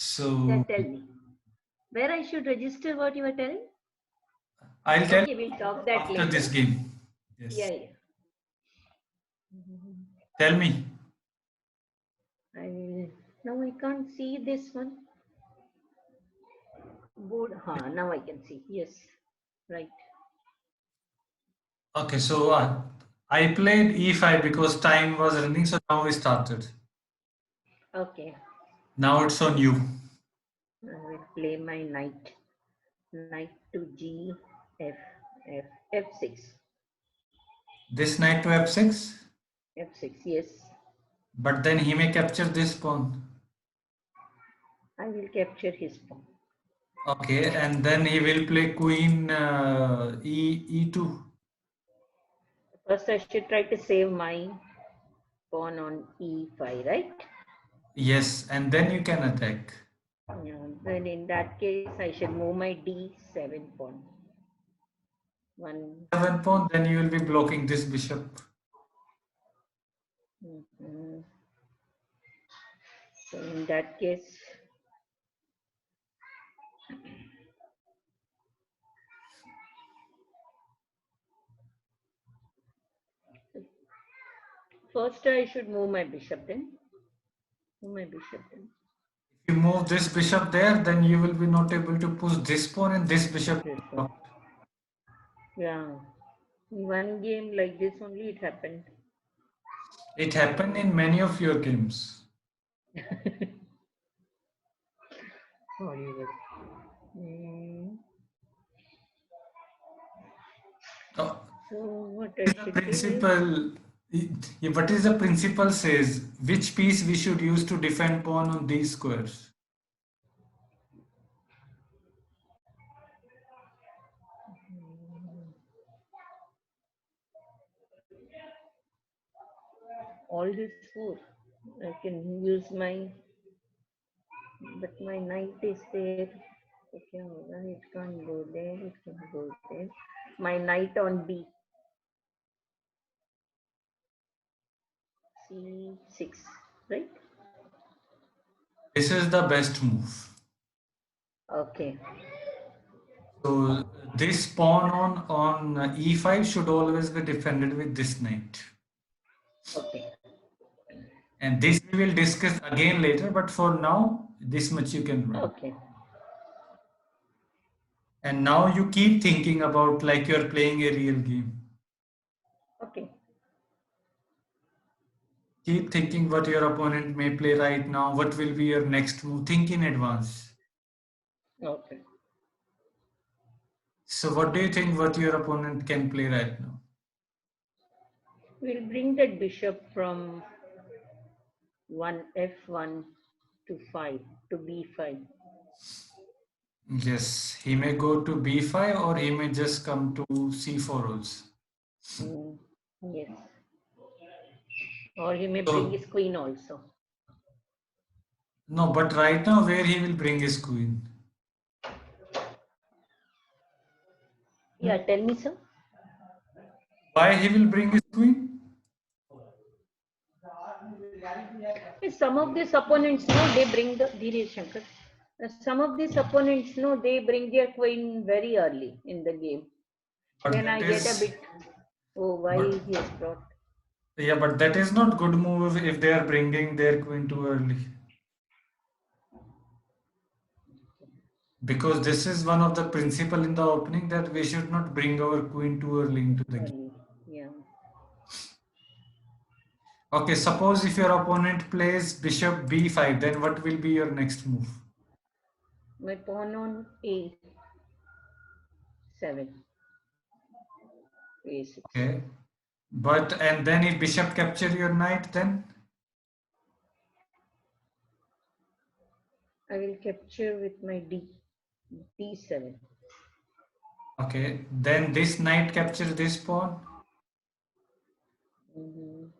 So Tell me. Where I should register what you are telling? I'll tell Okay, we'll talk that after later. this game. Yes. Yeah, yeah. Tell me. I will. Now I can't see this one. Board. Now I can see. Yes. Right. Okay, so I played e5 because time was running, so now we started. Okay. Now it's on you. I will play my knight. Knight to G, F, F, F6. This knight to f6, F6, yes. but then he may capture this pawn. I will capture his pawn. Okay, and then he will play queen e2. First, I should try to save my pawn on E5, right? Yes, and then you can attack. Yeah, then in that case, I should move my D7 pawn. 7 pawn, then you will be blocking this bishop. Mhm. So in that case, first I should move my bishop then. Move my bishop then. If you move this bishop there, then you will be not able to push this pawn and this bishop. This one. Yeah. In one game like this only it happened. It happened in many of your games. Hollywood. Mm. Oh, So what I is the should do is, principle? What is the principle says? Which piece we should use to defend pawn on these squares? all these four. I can use my, but my knight is there. Okay, it can't go there, it can go there. My knight on B. C6, right? This is the best move. Okay. So this pawn on e5 should always be defended with this knight. Okay. And this we will discuss again later, but for now, this much you can run. Okay. And now you keep thinking about like you're playing a real game. Okay. Keep thinking what your opponent may play right now, what will be your next move. Think in advance. Okay. So what do you think what your opponent can play right now? We'll bring that bishop from 1 F1 to 5 to B5. Yes, he may go to b5 or he may just come to c4 also. Mm, yes. Or he may bring So, his queen also. no, but right now where he will bring his queen? Yeah, tell me, sir. Why he will bring his queen? Some of these opponents know they bring the Dhiraj Shankar. Some of these opponents know they bring their queen very early in the game. But Then that I get a is, bit, oh, why but he has brought. yeah, but that is not good move if they are bringing their queen too early. Because this is one of the principle in the opening that we should not bring our queen too early into the game. Early. Yeah. Okay, suppose if your opponent plays bishop b5, then what will be your next move? My pawn on A7. A6. Okay, but and then if bishop capture your knight, then I will capture with my D7. okay, then this knight capture this pawn. Mhm.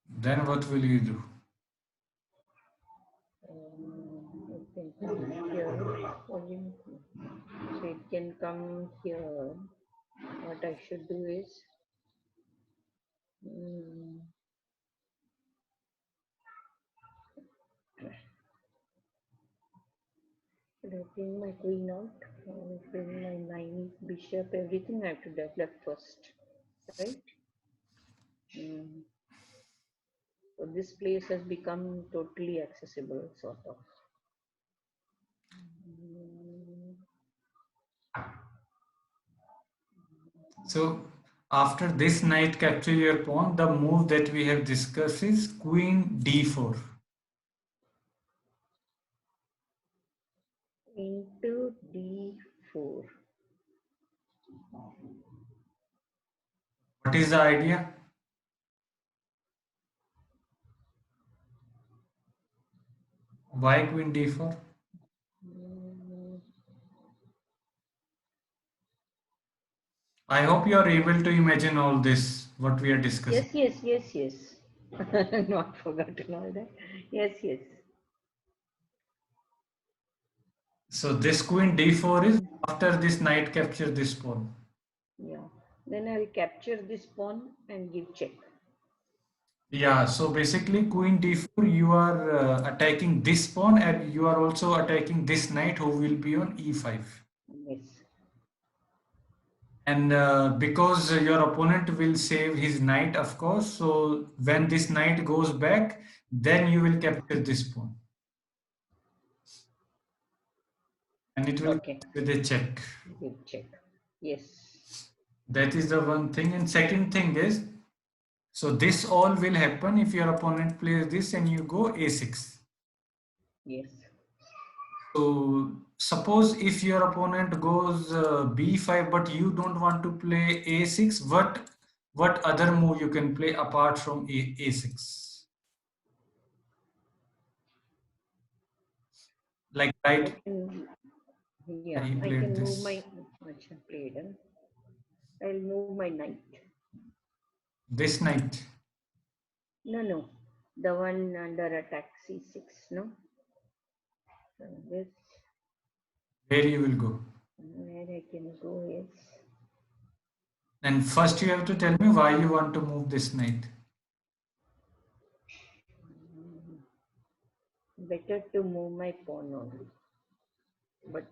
Then what will you do? here. So it can come here. What I should do is should I bring my queen out? Or bring my knight, bishop, everything I have to develop first, right? So this place has become totally accessible, sort of. So after this knight capture your pawn, the move that we have discussed is queen d4. Into d4. What is the idea? Why queen d4? I hope you are able to imagine all this, what we are discussing. Yes. Not forgotten all that. Yes. So this queen d4 is after this knight capture this pawn. Yeah. Then I will capture this pawn and give check. Yeah, so basically queen d4, you are attacking this pawn and you are also attacking this knight who will be on e5. Yes. And because your opponent will save his knight, of course, so when this knight goes back, then you will capture this pawn. And it will Okay. with a check. Give check. Yes. That is the one thing. And second thing is, so this all will happen if your opponent plays this and you go a6. Yes. So suppose if your opponent goes b5, but you don't want to play a6, what other move you can play apart from a6? Like right, Yeah, he I played can move my. this. Acha, played. I'll move my knight. This knight. No. The one under attack c6. No. So this Where you will go? where I can go is And first you have to tell me why you want to move this knight. better to move my pawn only. But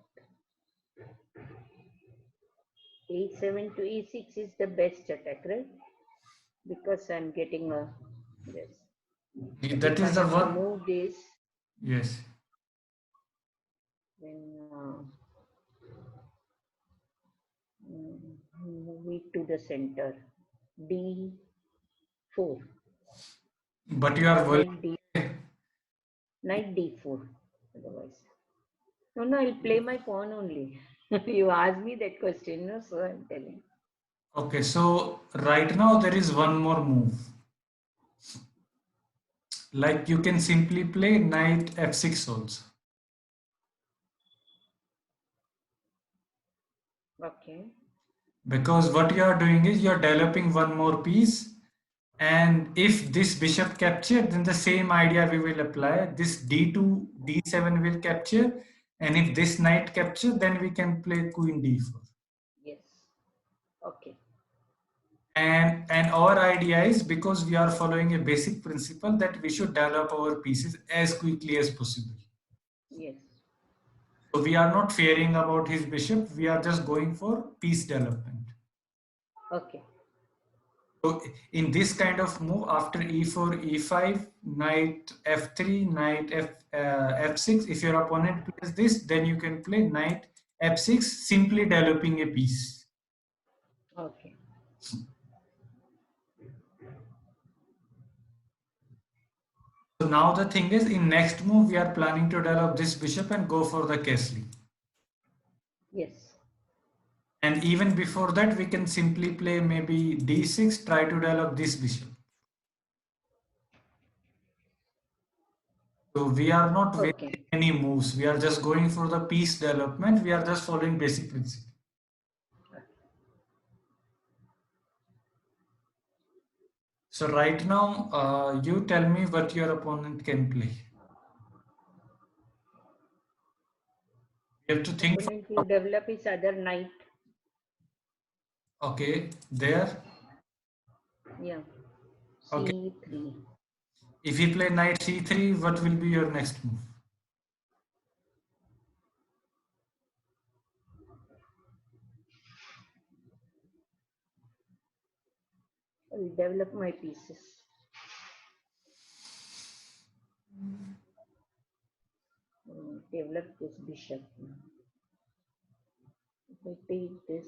a7 to e6 is the best attack, right? Because I'm getting a this. But That if I is the have to one. move this, Yes. then move it to the center. D4. But you are well. Knight d4. Otherwise, no. I'll play my pawn only. You asked me that question, no? So I'm telling. Okay, so right now there is one more move. Like you can simply play knight f6 also. Okay. Because what you are doing is you are developing one more piece, and if this bishop capture, then the same idea we will apply. This d2 d7 will capture, and if this knight capture, then we can play queen d4. Yes. Okay. And our idea is, because we are following a basic principle, that we should develop our pieces as quickly as possible. Yes. So we are not fearing about his bishop, we are just going for piece development. Okay. So in this kind of move, after e4, e5, knight f3, knight f6, if your opponent plays this, then you can play knight f6, simply developing a piece. Okay. So now the thing is, in next move, we are planning to develop this bishop and go for the castle. Yes. And even before that, we can simply play maybe d6, try to develop this bishop. So we are not wasting any moves. We are just going for the piece development. We are just following basic principle. So right now, you tell me what your opponent can play. You have to think. Opponent will develop his other knight. Okay, there. Yeah. Okay. C3. If he play knight c3, what will be your next move? I will develop my pieces. Develop this bishop. If I take this,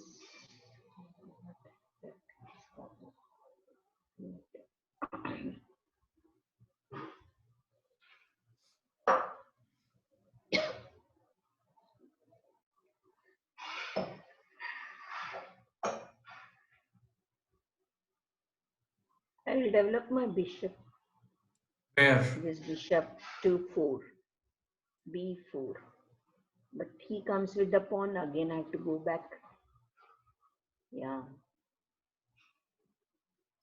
I will develop my bishop. Where? This bishop to 4, b4. But he comes with the pawn, again I have to go back. Yeah.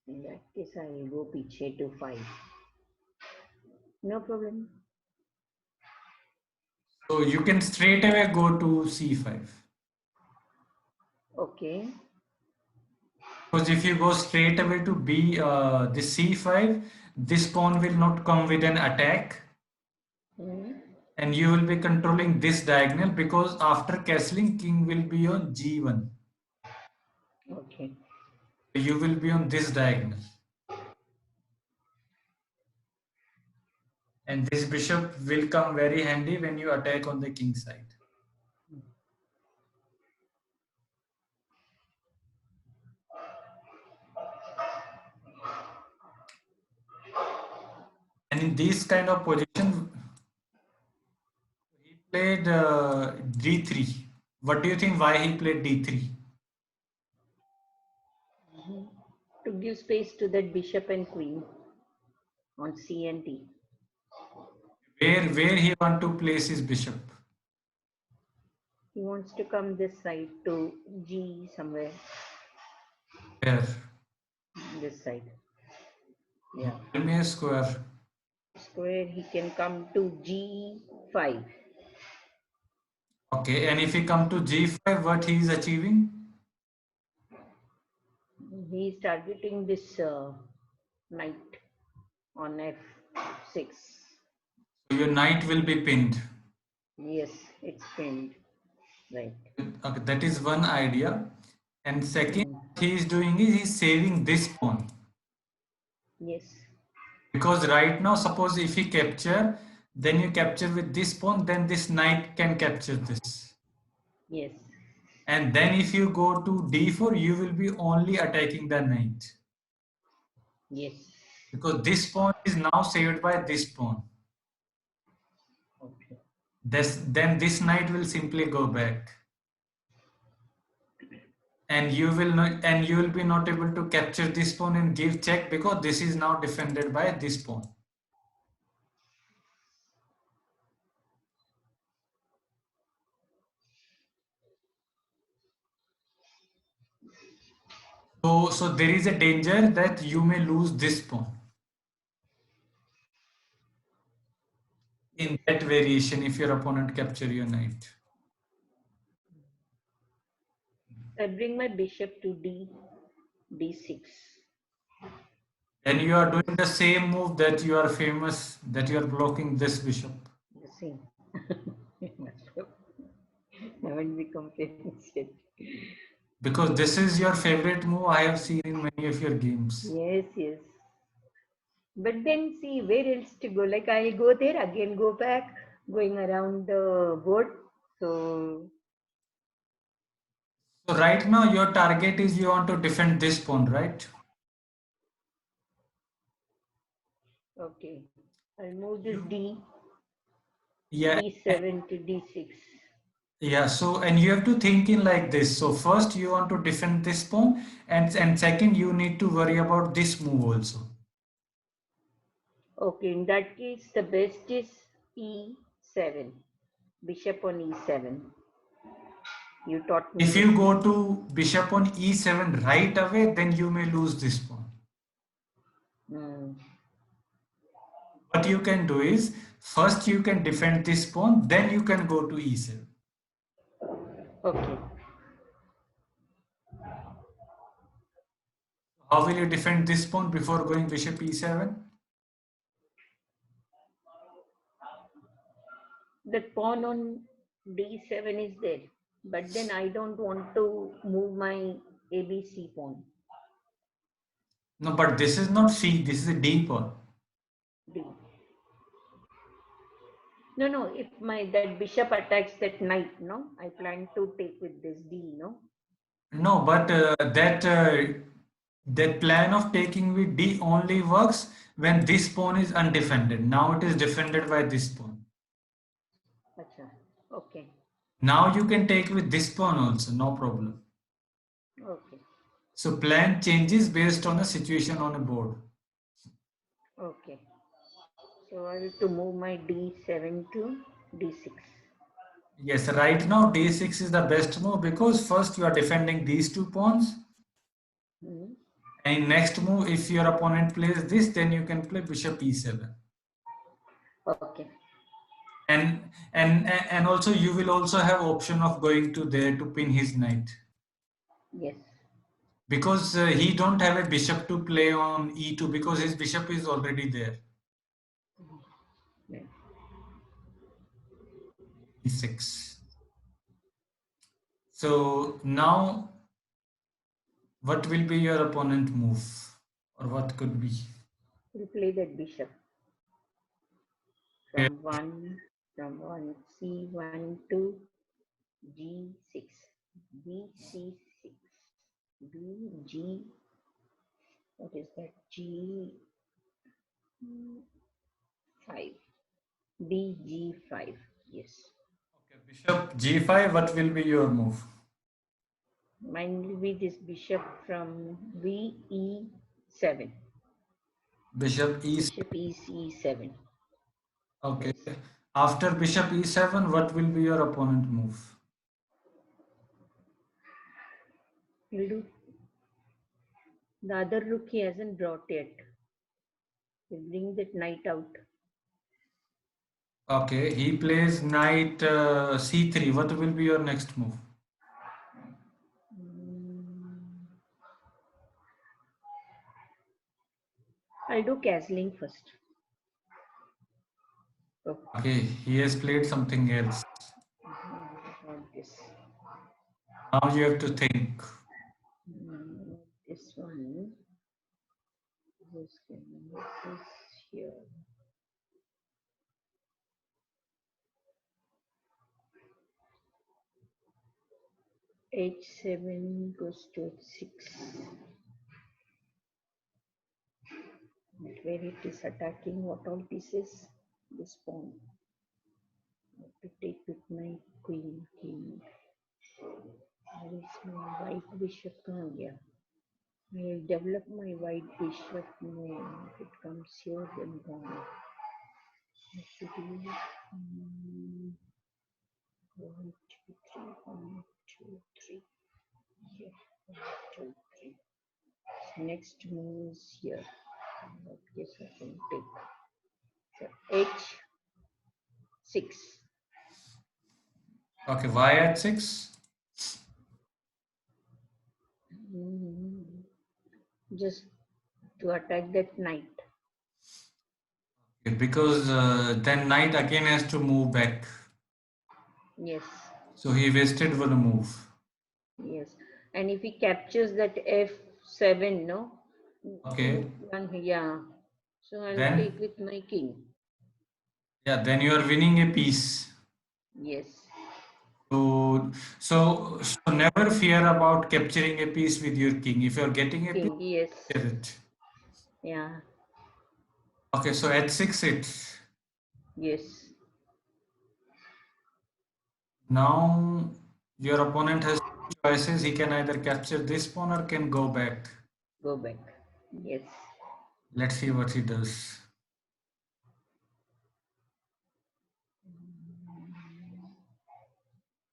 In that case, I will go piche to 5. No problem. So you can straight away go to c5. Okay. Because if you go straight away to the c5, this pawn will not come with an attack. And you will be controlling this diagonal, because after castling, king will be on g1. Okay. You will be on this diagonal. And this bishop will come very handy when you attack on the king side. And in this kind of position, he played d3. What do you think why he played d3? To give space to that bishop and queen on C and D. Where he want to place his bishop? He wants to come this side to G somewhere. Where? This side. Yeah. Tell me a square. Square, he can come to G5. Okay, and if he come to g5, what he is achieving? He is targeting this knight on F6. So your knight will be pinned. Yes, it's pinned. Right. Okay, that is one idea. And second, what he is doing is he's saving this pawn. Yes. Because right now, suppose if he capture, then you capture with this pawn, then this knight can capture this. Yes. And then if you go to d4, you will be only attacking the knight. Yes. Because this pawn is now saved by this pawn. Okay. Then this knight will simply go back. And you will be not able to capture this pawn and give check, because this is now defended by this pawn. So there is a danger that you may lose this pawn in that variation if your opponent capture your knight. I bring my bishop to D6. And you are doing the same move that you are famous, that you are blocking this bishop. The same. Haven't become famous yet. Because this is your favorite move I have seen in many of your games. Yes, yes. But then see where else to go. Like I go there, again go back, going around the board. So right now your target is you want to defend this pawn, right? okay. I'll move this Yeah. D7 to D6. Yeah, so and you have to think in like this. So first you want to defend this pawn, and second you need to worry about this move also. Okay, in that case the best is E7. Bishop on E7. You taught me. If you go to bishop on e7 right away, then you may lose this pawn. What you can do is, first you can defend this pawn, then you can go to e7. Okay. How will you defend this pawn before going bishop e7? That pawn on d7 is there, but then I don't want to move my ABC pawn. No, but this is not c, this is a d pawn. D. No, no. If my that bishop attacks that knight, no, I plan to take with this D, no. No, but that plan of taking with d only works when this pawn is undefended. Now it is defended by this pawn. Acha. Okay. Now you can take with this pawn also, no problem. Okay. So plan changes based on a situation on a board. Okay. So I have to move my D7 to D6. Yes, right now d6 is the best move because first you are defending these two pawns. Hmm. And next move, if your opponent plays this, then you can play bishop e7. Okay. And also you will also have option of going to there to pin his knight Yes. because he don't have a bishop to play on e2 because his bishop is already there. Yeah. E6. So now what will be your opponent move or what could be? We'll play that bishop Okay. from one C1 to G6. BC6. BG. What is that? G5. BG5. Yes. Okay, bishop g5, what will be your move? Mine will be this bishop from VE7. Bishop e. Bishop EC7. Okay. Yes. After bishop e7, what will be your opponent move? We'll do the other rook he hasn't brought yet. We'll bring that knight out. Okay, he plays knight c3. What will be your next move? I'll do castling first. Oh, Okay, he has played something else. not this. Now you have to think. This one. This is here. H7 goes to H6. Where it is attacking what all pieces? This pawn. I have to take with my queen, king. Where is my white bishop? Yeah. I will develop my white bishop. No, if it comes here, then gone. I should do 1, 2, 3, 1, 2, 3. Here, 1, 2, 3. Next move is here. Yes, I can take. So H6. Okay, why at 6? Just to attack that knight. Okay, because then knight again has to move back. Yes. So he wasted one move. Yes. And if he captures that F7, no? Okay, Yeah. So I'll then take with my king. yeah, then you are winning a piece. Yes. So never fear about capturing a piece with your king. If you are getting a piece, King, yes. get it. Yeah. Okay, so at 6 it. Yes. Now your opponent has two choices. He can either capture this pawn or can go back. Go back. Yes. Let's see what he does.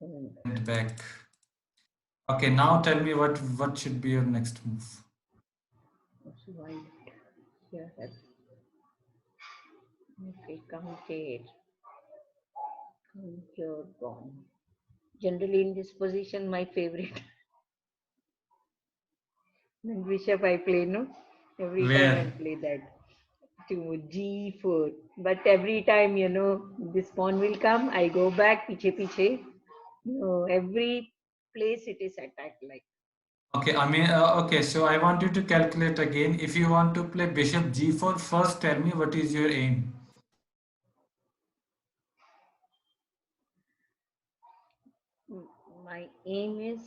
And back. Okay, now tell me what should be your next move. So white here. Okay, come here. Come here, gone. Generally in this position, my favorite. When bishop I play, no? Every time I Where? play that. To G4. But every time, this pawn will come, I go back, piche piche. Every place it is attacked like. Okay, I mean, okay, so I want you to calculate again. If you want to play bishop g4, first tell me what is your aim. My aim is,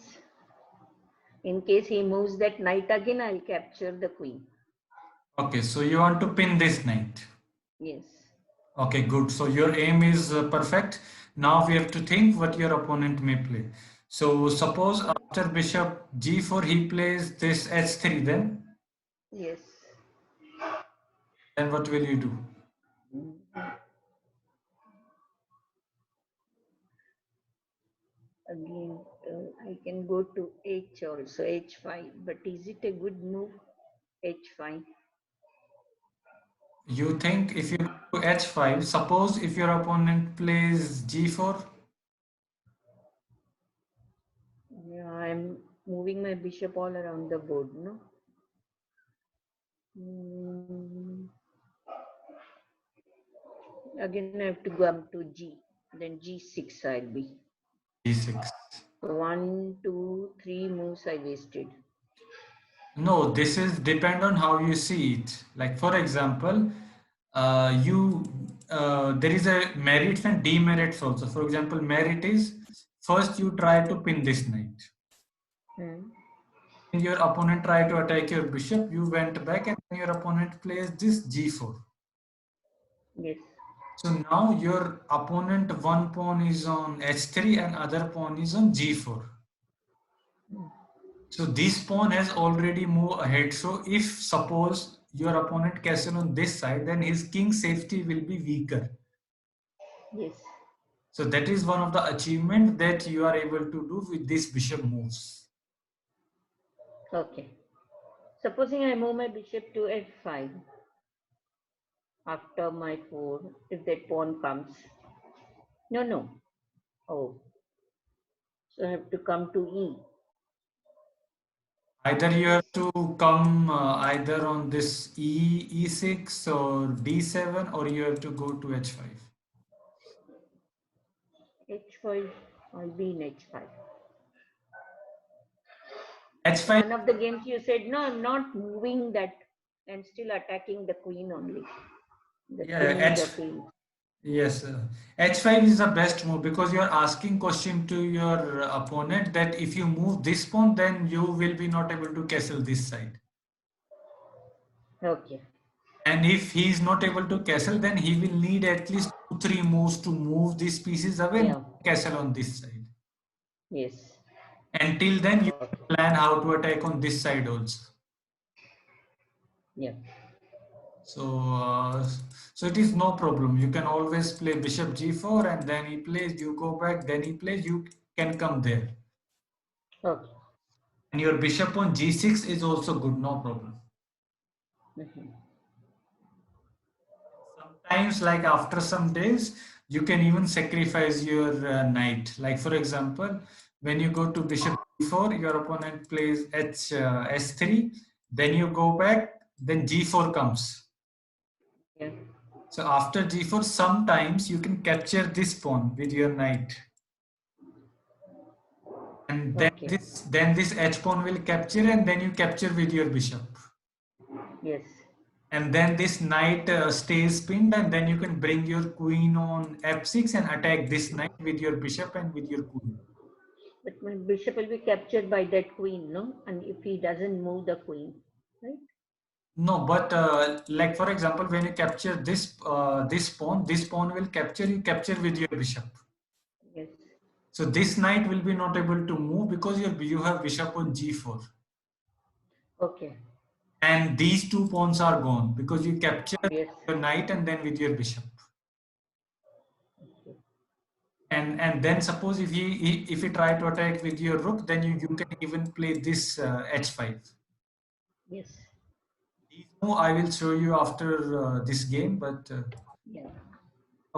in case he moves that knight again, I'll capture the queen. Okay, so you want to pin this knight. Yes. Okay, good. So your aim is perfect. Now we have to think what your opponent may play. So suppose after bishop g4 he plays this h3, Yes. then what will you do? Again, I can go to H also, H5. But is it a good move? H5. You think if you go to h5, suppose if your opponent plays g4, Yeah, I'm moving my bishop all around the board, no? Again, I have to go up to G. Then G6 I'll be. g6. 1, 2, 3 moves I wasted. No, this is depend on how you see it. Like for example, you there is a merits and demerits also. For example, merit is first you try to pin this knight. Hmm. When your opponent try to attack your bishop, you went back and your opponent plays this g4. Yes. So now your opponent one pawn is on h3 and other pawn is on g4. So this pawn has already moved ahead. So if suppose your opponent castle on this side, then his king safety will be weaker. Yes. So that is one of the achievement that you are able to do with this bishop moves. Okay. Supposing I move my bishop to F5 after my 4, if that pawn comes. No, no. Oh. So I have to come to E. Either you have to come either on this e6 or d7, or you have to go to h5. H5, I'll be in H5. So h5. one of the games you said, no, I'm not moving that. I'm still attacking the queen only. The Yeah, pinning the queen. yes, h5 is the best move because you are asking question to your opponent that if you move this pawn, then you will be not able to castle this side. Okay. And if he is not able to castle, then he will need at least 2, 3 moves to move these pieces away and Yeah. castle on this side. Yes. Until then, you Okay. plan how to attack on this side also. Yeah. So, so it is no problem. You can always play bishop g4 and then he plays, you go back, then he plays, you can come there. Okay. And your bishop on g6 is also good, no problem. Mhm. Sometimes, like after some days, you can even sacrifice your knight. Like for example, when you go to bishop d4, your opponent plays h3, then you go back, then g4 comes. Yeah. So after g4, sometimes you can capture this pawn with your knight, and Okay. then this h pawn will capture, and then you capture with your bishop, Yes. and then this knight stays pinned, and then you can bring your queen on f6 and attack this knight with your bishop and with your queen. But my bishop will be captured by that queen, no? And if he doesn't move the queen, right? No, but like for example, when you capture this pawn will capture, you capture with your bishop. Yes. So this knight will be not able to move because you have bishop on g4. Okay. And these 2 pawns are gone because you capture Yes. your knight and then with your bishop. Okay. And then suppose if you try to attack with your rook, then you can even play this h5. Yes. These move I will show you after this game, but Yeah.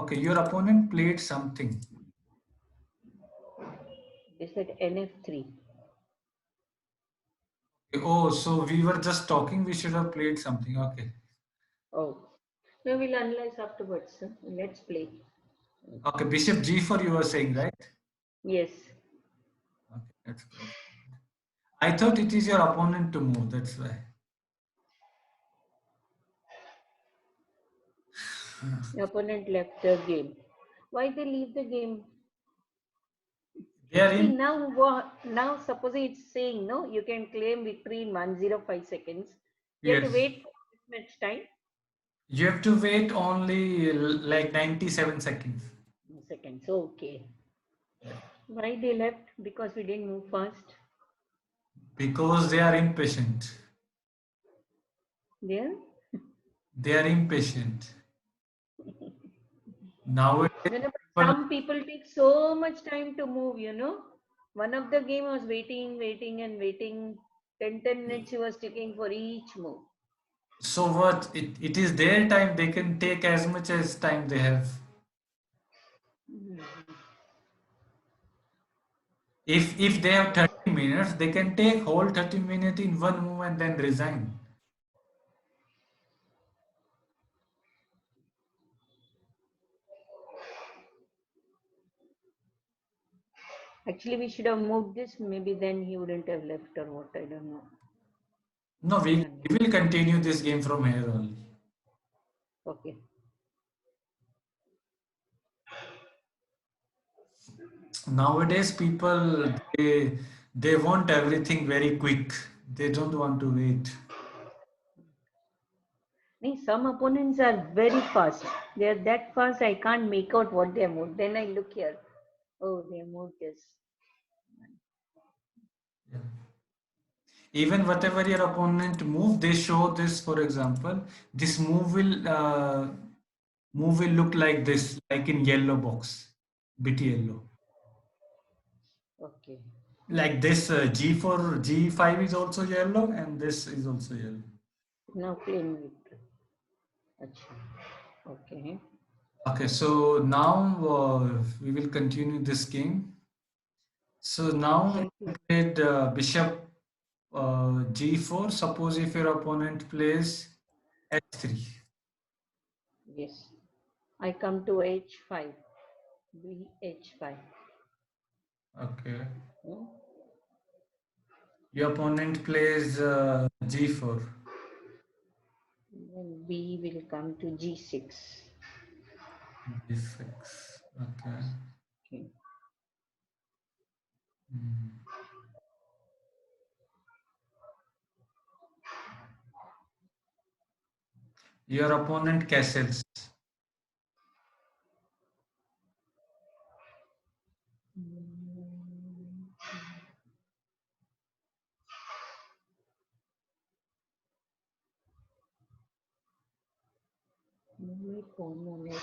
okay, your opponent played something. Is that NF3? Oh, so we were just talking. We should have played something. Okay. Oh, no, we'll analyze afterwards. Huh? Let's play. Okay. Bishop G4, you were saying, right? Yes. Okay. Let's go. I thought it is your opponent to move. That's why. The opponent left the game. Why they leave the game? They are See in. now, what? Now supposing it's saying no, you can claim victory in 105 seconds. You have to Yes. wait for this much time. You have to wait only like 97 seconds. Seconds. Okay. Why they left? Because we didn't move fast. Because they are impatient. There. They are impatient. Nowadays, No, no, but people, some people take so much time to move, you know. One of the game was waiting, waiting, and waiting. 10 minutes he was taking for each move. so what? It is their time. They can take as much as time they have. If they have 30 minutes, they can take whole 30 minutes in one move and then resign. Actually, we should have moved this. Maybe then he wouldn't have left or what. I don't know. No, Yeah. we will continue this game from here only. Okay. Nowadays, people they want everything very quick. They don't want to wait. Some opponents are very fast. They are that fast. I can't make out what they have moved. Then I look here. Oh, they have moved this. Yeah. Even whatever your opponent move, they show this. For example, this move will look like this, like in yellow box, bit yellow. Okay. Like this G4, G5 is also yellow, and this is also yellow. Now playing with. Achha. Okay. Okay, so now we will continue this game. So now Thank you. played bishop G4. Suppose if your opponent plays H3. Yes. I come to H5. B H5. Okay. Hmm? Your opponent plays G4. Then B will come to G6. G6. Okay. Okay. Hmm. Your opponent castles. My pawn on H.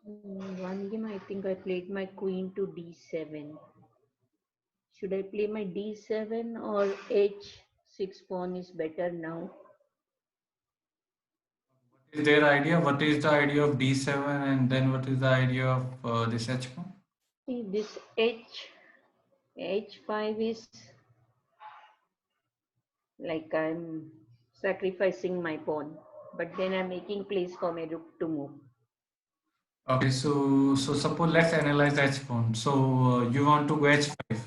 One game I think I played my queen to D7. Should I play my D7 or H6 pawn is better now? Is their idea? What is the idea of D7 and then what is the idea of this H pawn? See this H5 is like I'm sacrificing my pawn, but then I'm making place for my rook to move. Okay, so suppose let's analyze H pawn. So you want to go H5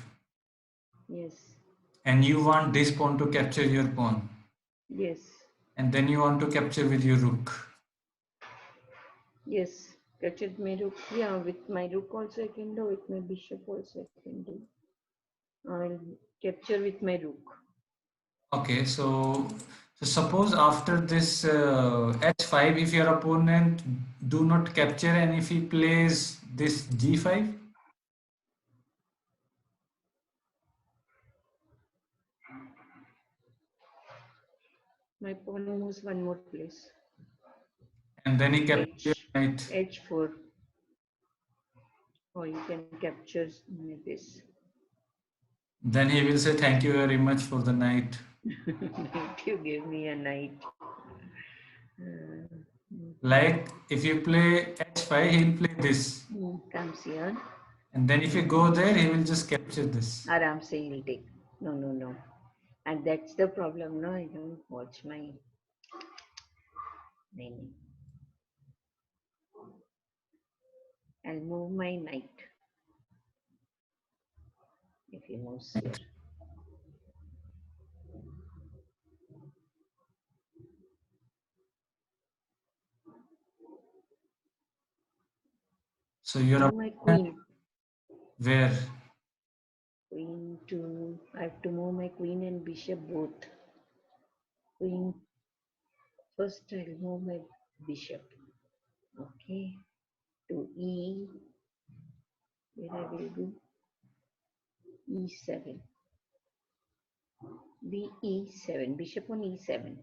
Yes, and you want this pawn to capture your pawn yes, and then you want to capture with your rook. yes. Captured my rook. Yeah, with my rook also I can do. With my bishop also I can do. I'll capture with my rook. Okay, so suppose after this H5, if your opponent do not capture and if he plays this G5, My pawn moves one more place. and then he captures your H knight. H4. Or you can capture this. Then he will say, thank you very much for the knight. You give me a knight. Like if you play h5, he'll play this. Comes here. And then if you go there, he will just capture this. Aram say he'll take. No, no, no. And that's the problem. No, I don't watch my name. I'll move my knight. If he moves here. So you're Move my queen. where? Queen to. I have to move my queen and bishop both. Queen. First, I'll move my bishop. Okay. To E. Where I will do E7. E7. Bishop on E7.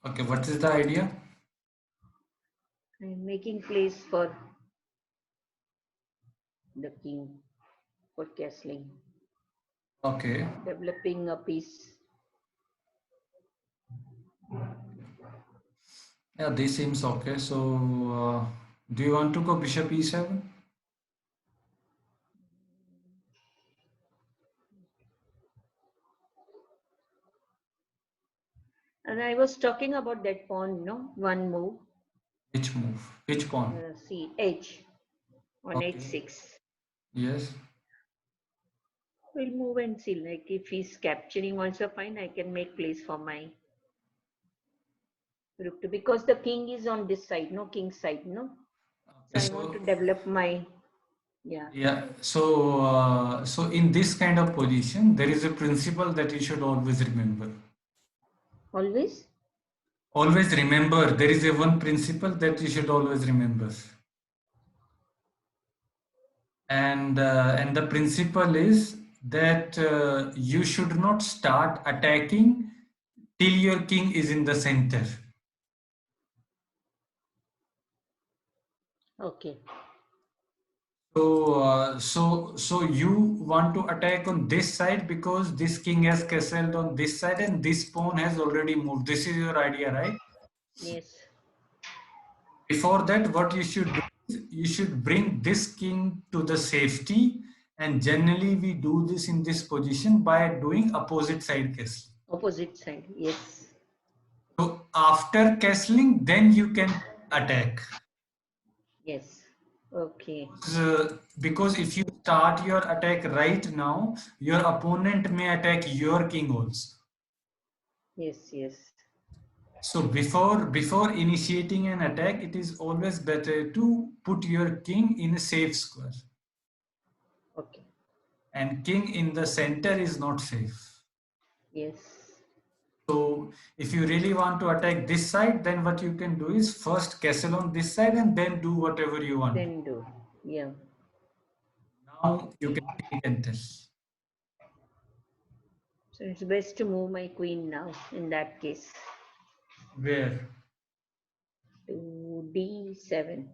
Okay, what is the idea? I'm making place for the king for castling. Okay. Developing a piece. Yeah, this seems okay. So, do you want to go bishop e7? And I was talking about that pawn, no? One move. Which move? Which pawn? See, H on Okay. H6. Yes. We'll move and see. Like if he's capturing also fine, I can make place for my rook too, because the king is on this side, no king side, no. So I want to develop my Yeah. So in this kind of position, there is a principle that you should always remember. Always? Always remember, there is a one principle that you should always remember. And the principle is that you should not start attacking till your king is in the center. Okay. So you want to attack on this side because this king has castled on this side and this pawn has already moved. This is your idea, right? Yes. Before that, what you should do is you should bring this king to the safety, and generally we do this in this position by doing opposite side castle. Opposite side, yes. So after castling, then you can attack. Yes. Okay. Because if you start your attack right now, your opponent may attack your king also. Yes, yes. So before initiating an attack, it is always better to put your king in a safe square. Okay. And king in the center is not safe. Yes. So if you really want to attack this side, then what you can do is first castle on this side and then do whatever you want. Then do. Yeah. Now you can think and tell. So it's best to move my queen now in that case. Where? To D7.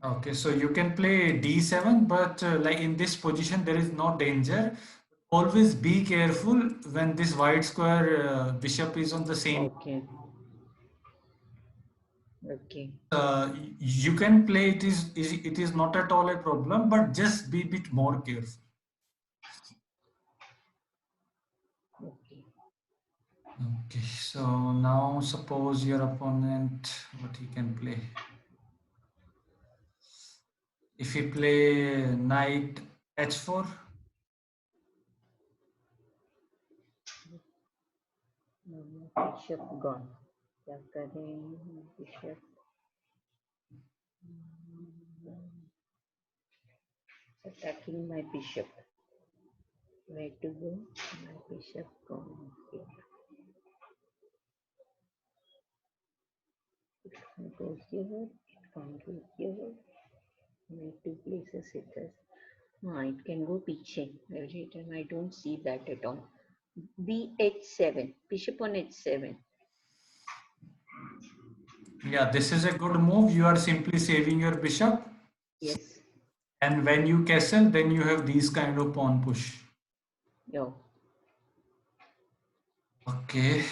Okay, so you can play d7, but like in this position, there is no danger. Always be careful when this white square bishop is on the same. Okay. Okay. You can play it is not at all a problem, but just be a bit more careful. Okay. Okay, so now suppose your opponent, what he can play. If he play knight h4, Bishop gone. क्या करें bishop? Attacking my bishop. Where to go? My bishop gone here. It can go here. It can't go here. My two places it is. It can go piche every time. I don't see that at all. Bh7. Bishop on h7. yeah, this is a good move. You are simply saving your bishop. Yes. And when you castle, then you have these kind of pawn push. Yo. Okay.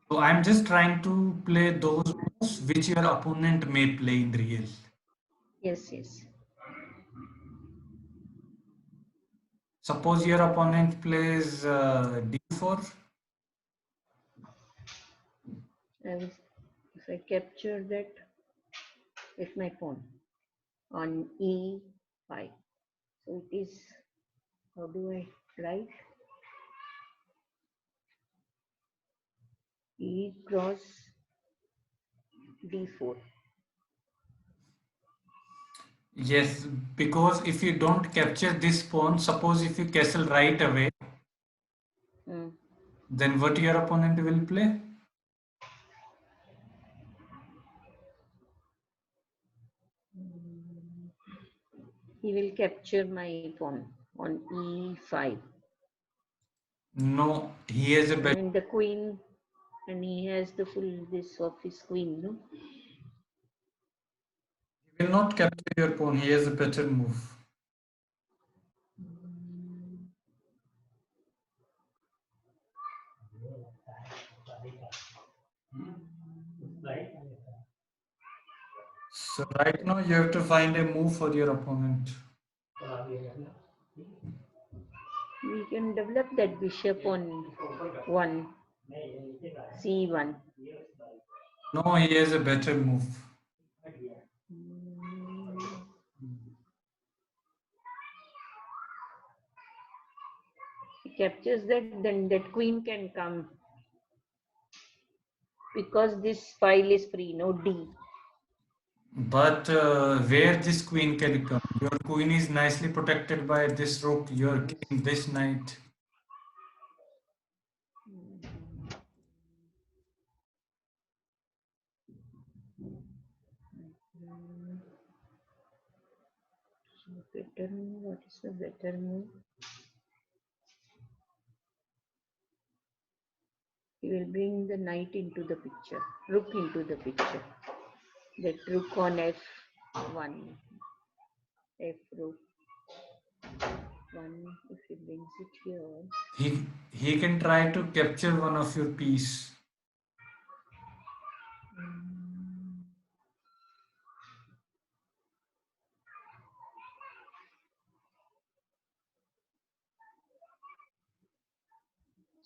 So I'm just trying to play those moves which your opponent may play in real. Yes, yes. Suppose your opponent plays d4. If I capture that with my pawn on e5, so it is, how do I write? E cross d4. Yes, because if you don't capture this pawn, suppose if you castle right away, Mm. then what your opponent will play? He will capture my pawn on e5. No, he has a better. And the queen, and he has the full this of his queen, no? He will not capture your pawn. He has a better move. So right now you have to find a move for your opponent. We can develop that bishop on 1, c1. No, he has a better move. He captures that, then that queen can come because this file is free, no d. But where this queen can come? Your queen is nicely protected by this rook, your king, this knight. Better move. What is the better move? He will bring the knight into the picture, rook into the picture. That rook on f1, f rook 1. If he brings it here, He can try to capture one of your piece.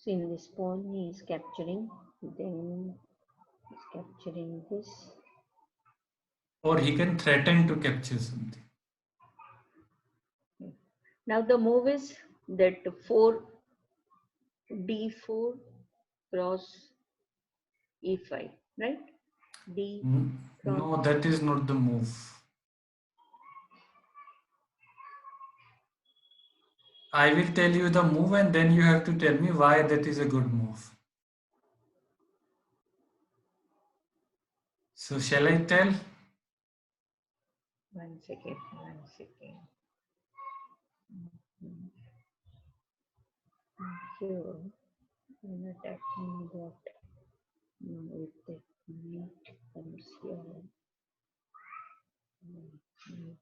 so in this pawn he is capturing, then he's capturing this. Or he can threaten to capture something. Now the move is that 4 d4 cross e5, right? D cross. No, that is not the move. I will tell you the move and then you have to tell me why that is a good move. So shall I tell? 1 second, 1 second. Here, I'm attacking that. Now if the knight comes here, knight,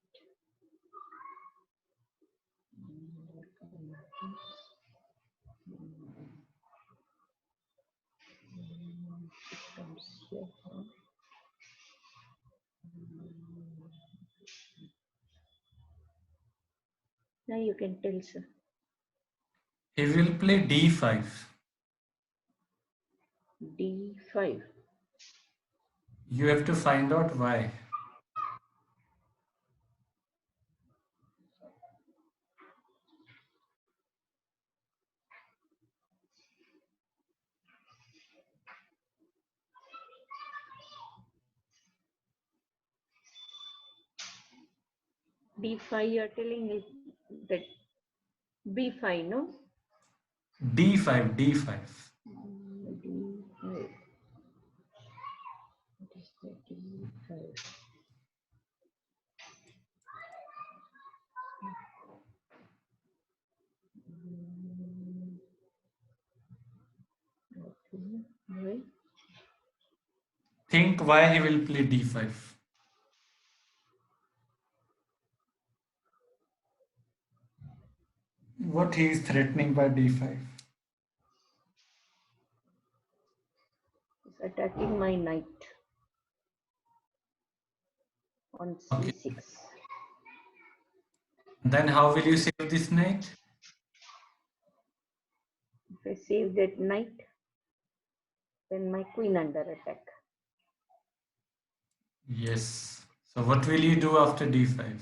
comes here. Now you can tell, sir. He will play d5. D5. You have to find out why. D5, you are telling it that B5, no? d5, d5. D5. What is the D5? Okay. Right. Think why he will play d5. What he is threatening by d5? He's attacking my knight on Okay. c6. Then how will you save this knight? If I save that knight, then my queen under attack. Yes. So what will you do after d5?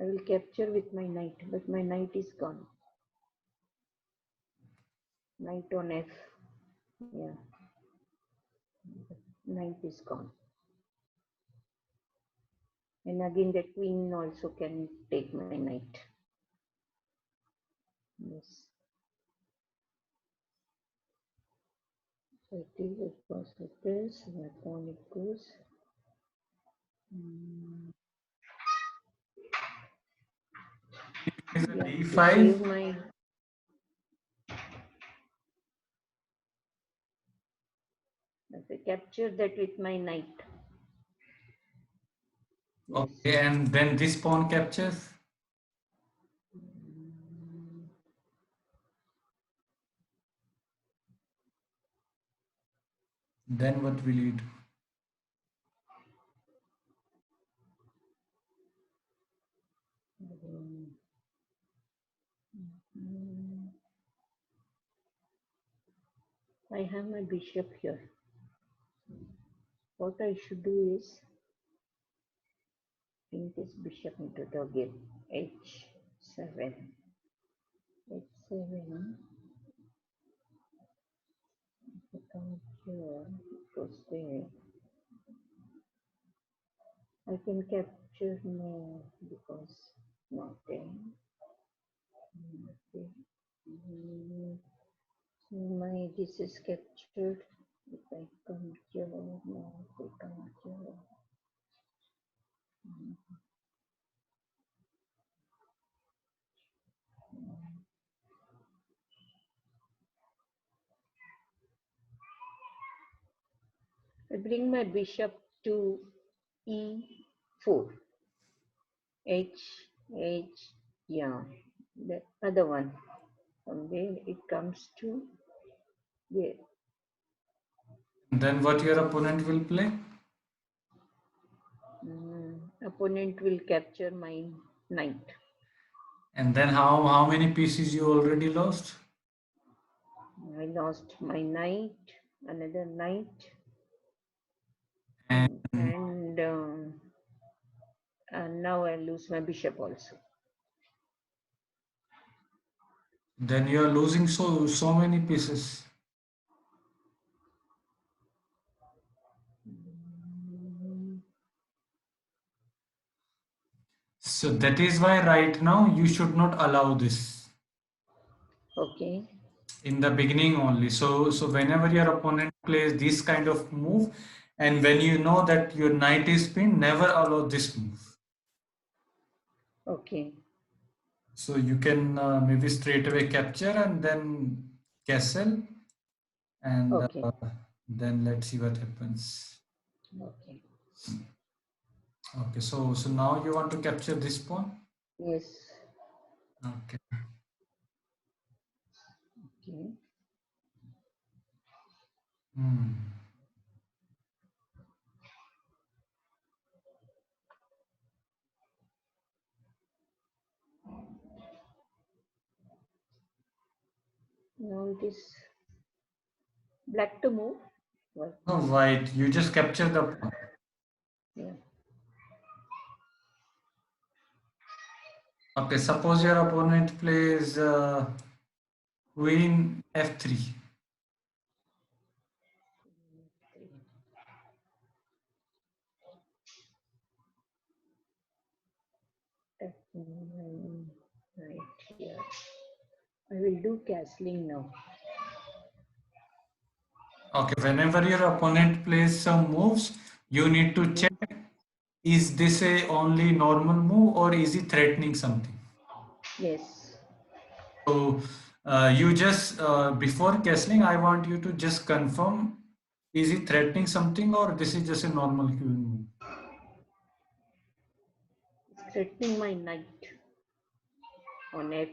I will capture with my knight, but my knight is gone. Knight on f. Yeah. Knight is gone. And again the queen also can take my knight. Yes. So it goes like this, my pawn it goes. Is a Yeah, to d5? save my I capture that with my knight. Yes. Okay, and then this pawn captures? Then what will you do? I have my bishop here. What I should do is bring this bishop into the game. h7. h7. If I come here, it goes there. I can capture no because nothing. Okay. So my this is captured. If I come here, no, if I come here. I bring my bishop to e4. H, yeah, the other one. From there it comes to there. Then what your opponent will play? Opponent will capture my knight. And then how many pieces you already lost? I lost my knight, another knight, And and now I lose my bishop also. then you are losing so many pieces. So that is why right now you should not allow this Okay. in the beginning only. So whenever your opponent plays this kind of move, and when you know that your knight is pinned, never allow this move. Okay. So you can maybe straight away capture and then castle, and Okay. then let's see what happens. Okay. Okay, so now you want to capture this pawn? Yes. Okay. Okay. Hmm. Now it is black to move. What? No, white. You just capture the pawn. Yeah. Okay, suppose your opponent plays queen f3. Right here. I will do castling now. Okay, whenever your opponent plays some moves, you need to check, is this a only normal move or is he threatening something? Yes. So you just, before castling, I want you to just confirm, is he threatening something or this is just a normal queuing move? It's threatening my knight on F.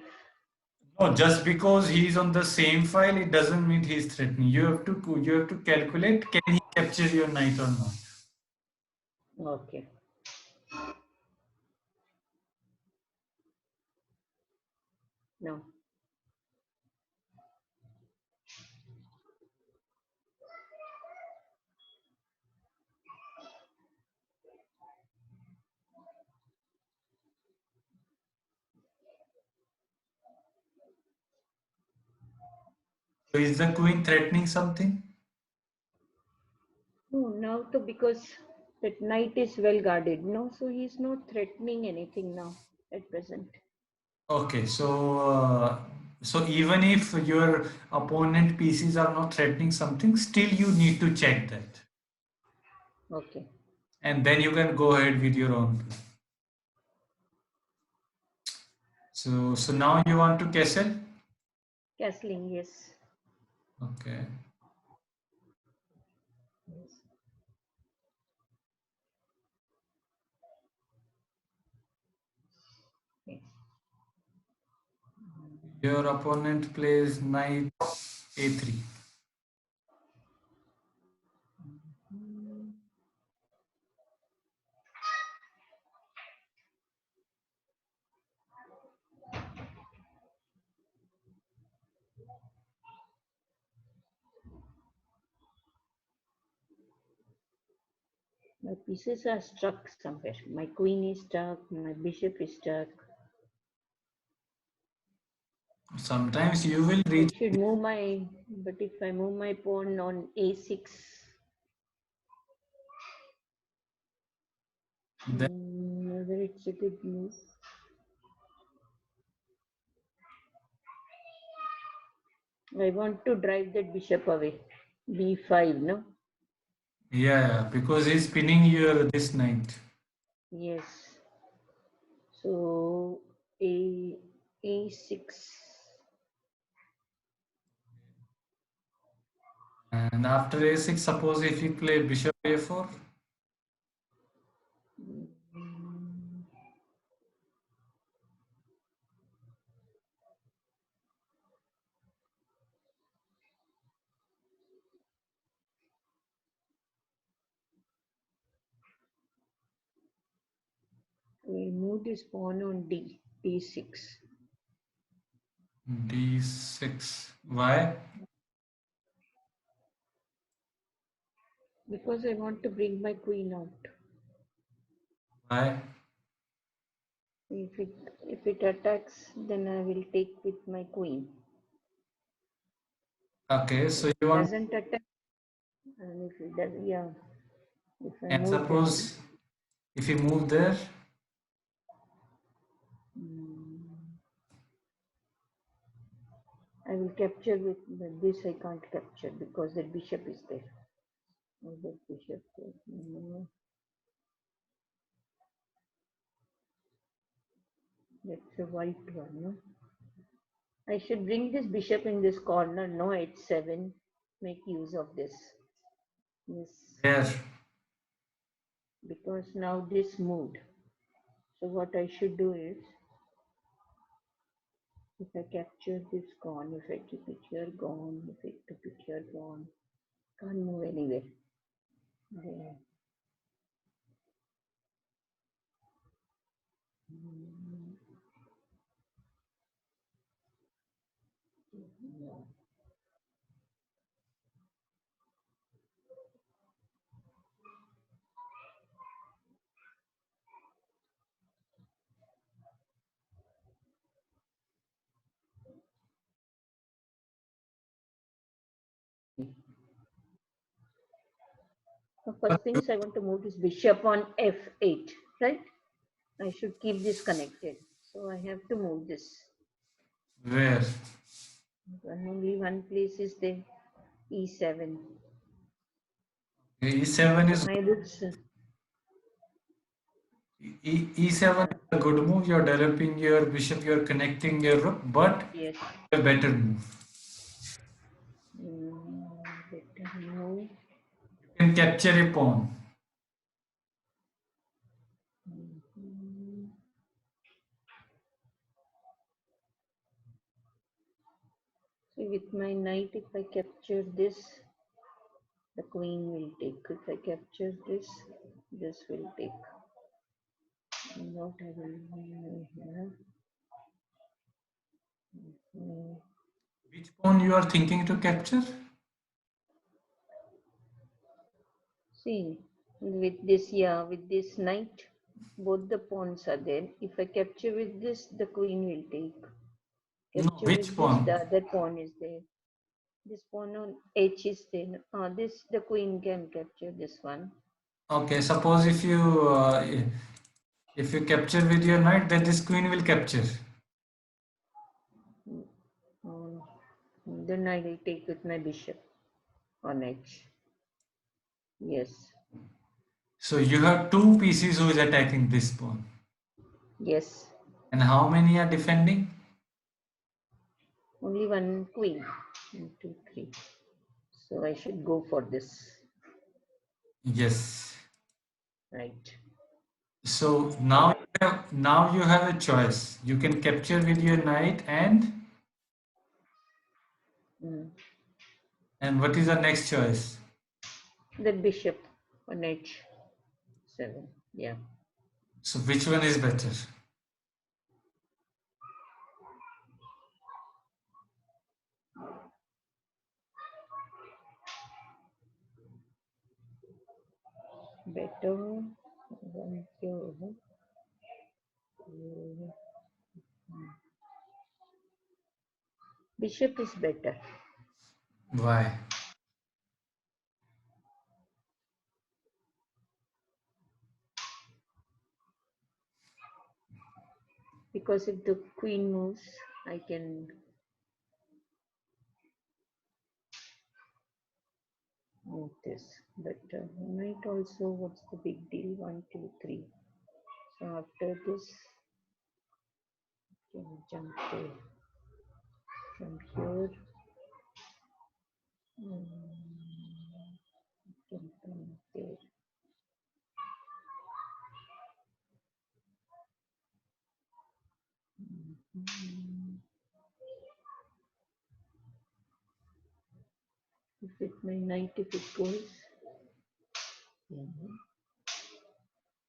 No, just because he's on the same file, it doesn't mean he's threatening. You have to calculate, can he capture your knight or not? Okay. No. So is the queen threatening something? No, now to because that knight is well guarded. No, so he's not threatening anything now at present. Okay, so even if your opponent pieces are not threatening something, still you need to check that, Okay. and then you can go ahead with your own play. So now you want to castle? Castling, yes. Okay. Yes. Yes. Your opponent plays knight a3. My pieces are stuck somewhere. My queen is stuck, my bishop is stuck. Sometimes you will I reach. should move my, but if I move my pawn on a6, Then, whether it's a good move. I want to drive that bishop away. b5, no? yeah, because he's pinning your this knight. Yes. So a6. And after a6, suppose if you play bishop a4. We move this pawn on d6. d6. Why? Because I want to bring my queen out. Why? If it attacks, then I will take with my queen. Okay, so If you it want, doesn't attack, and if it does, yeah. If I and move there, suppose if you move there, I will capture with this. I can't capture because the bishop is there. Oh, that bishop there. No, that's a white one. No? I should bring this bishop in this corner. No, h7. Make use of this. Yes, there. because now this moved. So what I should do is, if I capture this gone, if I keep it here gone, if I keep it here gone, can't move anywhere. There. The first thing is I want to move this bishop on f8, right? I should keep this connected. So I have to move this. Where? And only one place is there, e7. E7 is My rooks. E7 is a good move. You're developing your bishop, you're connecting your rook, but Yes. a better move. Better move. You can capture a pawn. Mhm. So with my knight, if I capture this, the queen will take. If I capture this will take. What I will do here. Which pawn you are thinking to capture? See, with this, yeah, with this knight, both the pawns are there. If I capture with this, the queen will take. No, Capture which with this, pawn? the other pawn is there. This pawn on H is there. This, the queen can capture this one. Okay, suppose if you capture with your knight, then this queen will capture. Um, then I will take with my bishop on H. Yes. So you have two pieces who is attacking this pawn. Yes. And how many are defending? Only one queen. 1, 2, 3. So I should go for this. Yes. Right. So now you have a choice. You can capture with your knight Mm. and what is the next choice? The bishop on H7. Yeah. So which one is better? Better. 1, 2. Bishop is better Why? because if the queen moves, I can move this. But knight also, what's the big deal? 1, 2, 3. So after this, I can jump there. From here, I can come there. If it my knight, if it goes.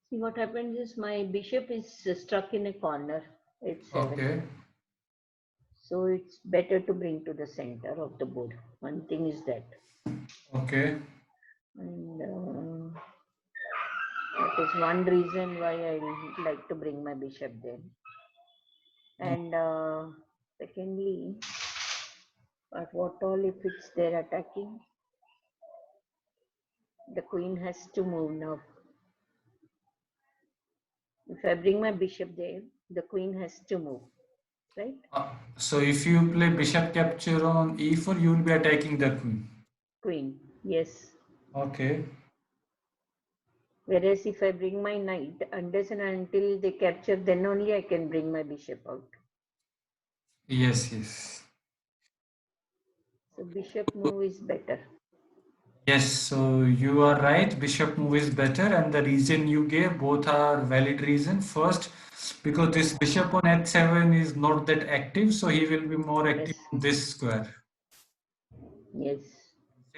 See what happens is my bishop is stuck in a corner. It's 7. Okay. So it's better to bring to the center of the board. One thing is that. Okay. And that is one reason why I like to bring my bishop there. And secondly, but what all if it's there attacking? The queen has to move now. If I bring my bishop there, the queen has to move, right? So if you play bishop capture on e4, you will be attacking the queen. Queen, yes. Okay. Whereas if I bring my knight, unless and until they capture, then only I can bring my bishop out. Yes, yes. So bishop move is better. Yes, so you are right. Bishop move is better, and the reason you gave both are valid reason. First, because this bishop on h7 is not that active, so he will be more active Yes, on this square. yes,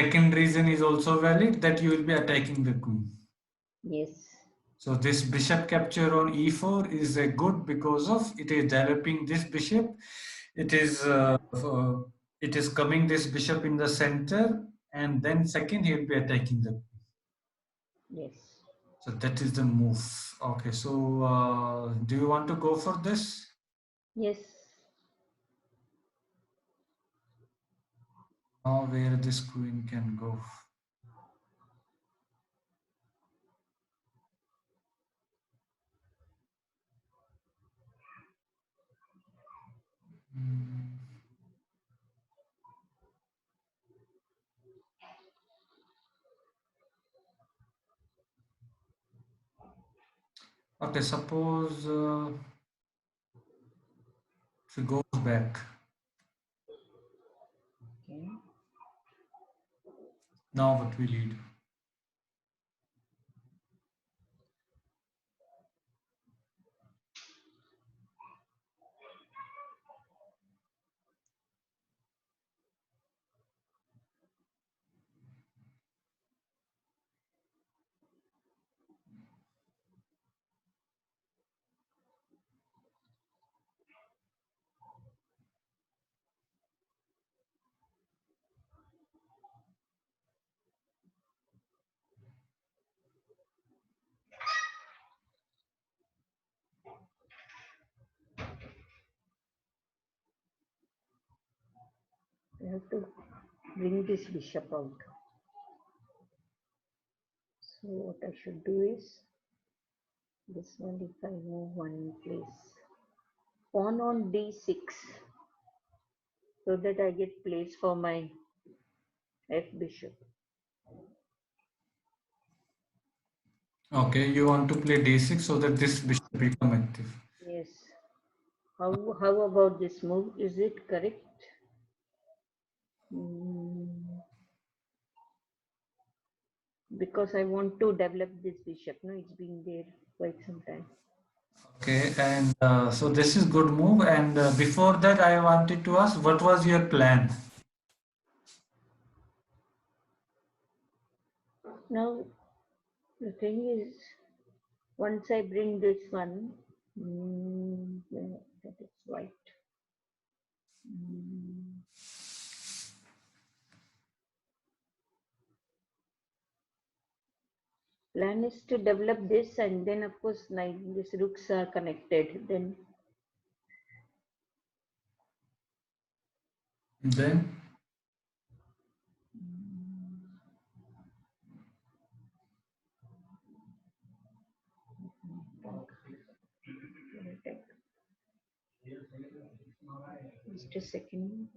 Second reason is also valid that you will be attacking the queen. yes, So this bishop capture on e4 is a good because of it is developing this bishop. It is it is coming this bishop in the center, and then second he will be attacking the. yes. So that is the move. Okay, so do you want to go for this? Yes. Now where this queen can go? Hmm. Okay, suppose if it goes back. Okay. Now what we lead? I have to bring this bishop out. So what I should do is this one, if I move one place, pawn on d6, so that I get place for my f bishop. Okay, you want to play d6 so that this bishop become active. Yes. How about this move? Is it correct? Because I want to develop this bishop. No, it's been there quite some time. Okay, and so this is good move. And before that, I wanted to ask, what was your plan? Now, the thing is, once I bring this one, that is white. Plan is to develop this, and then of course, like these rooks are connected. Then just a second.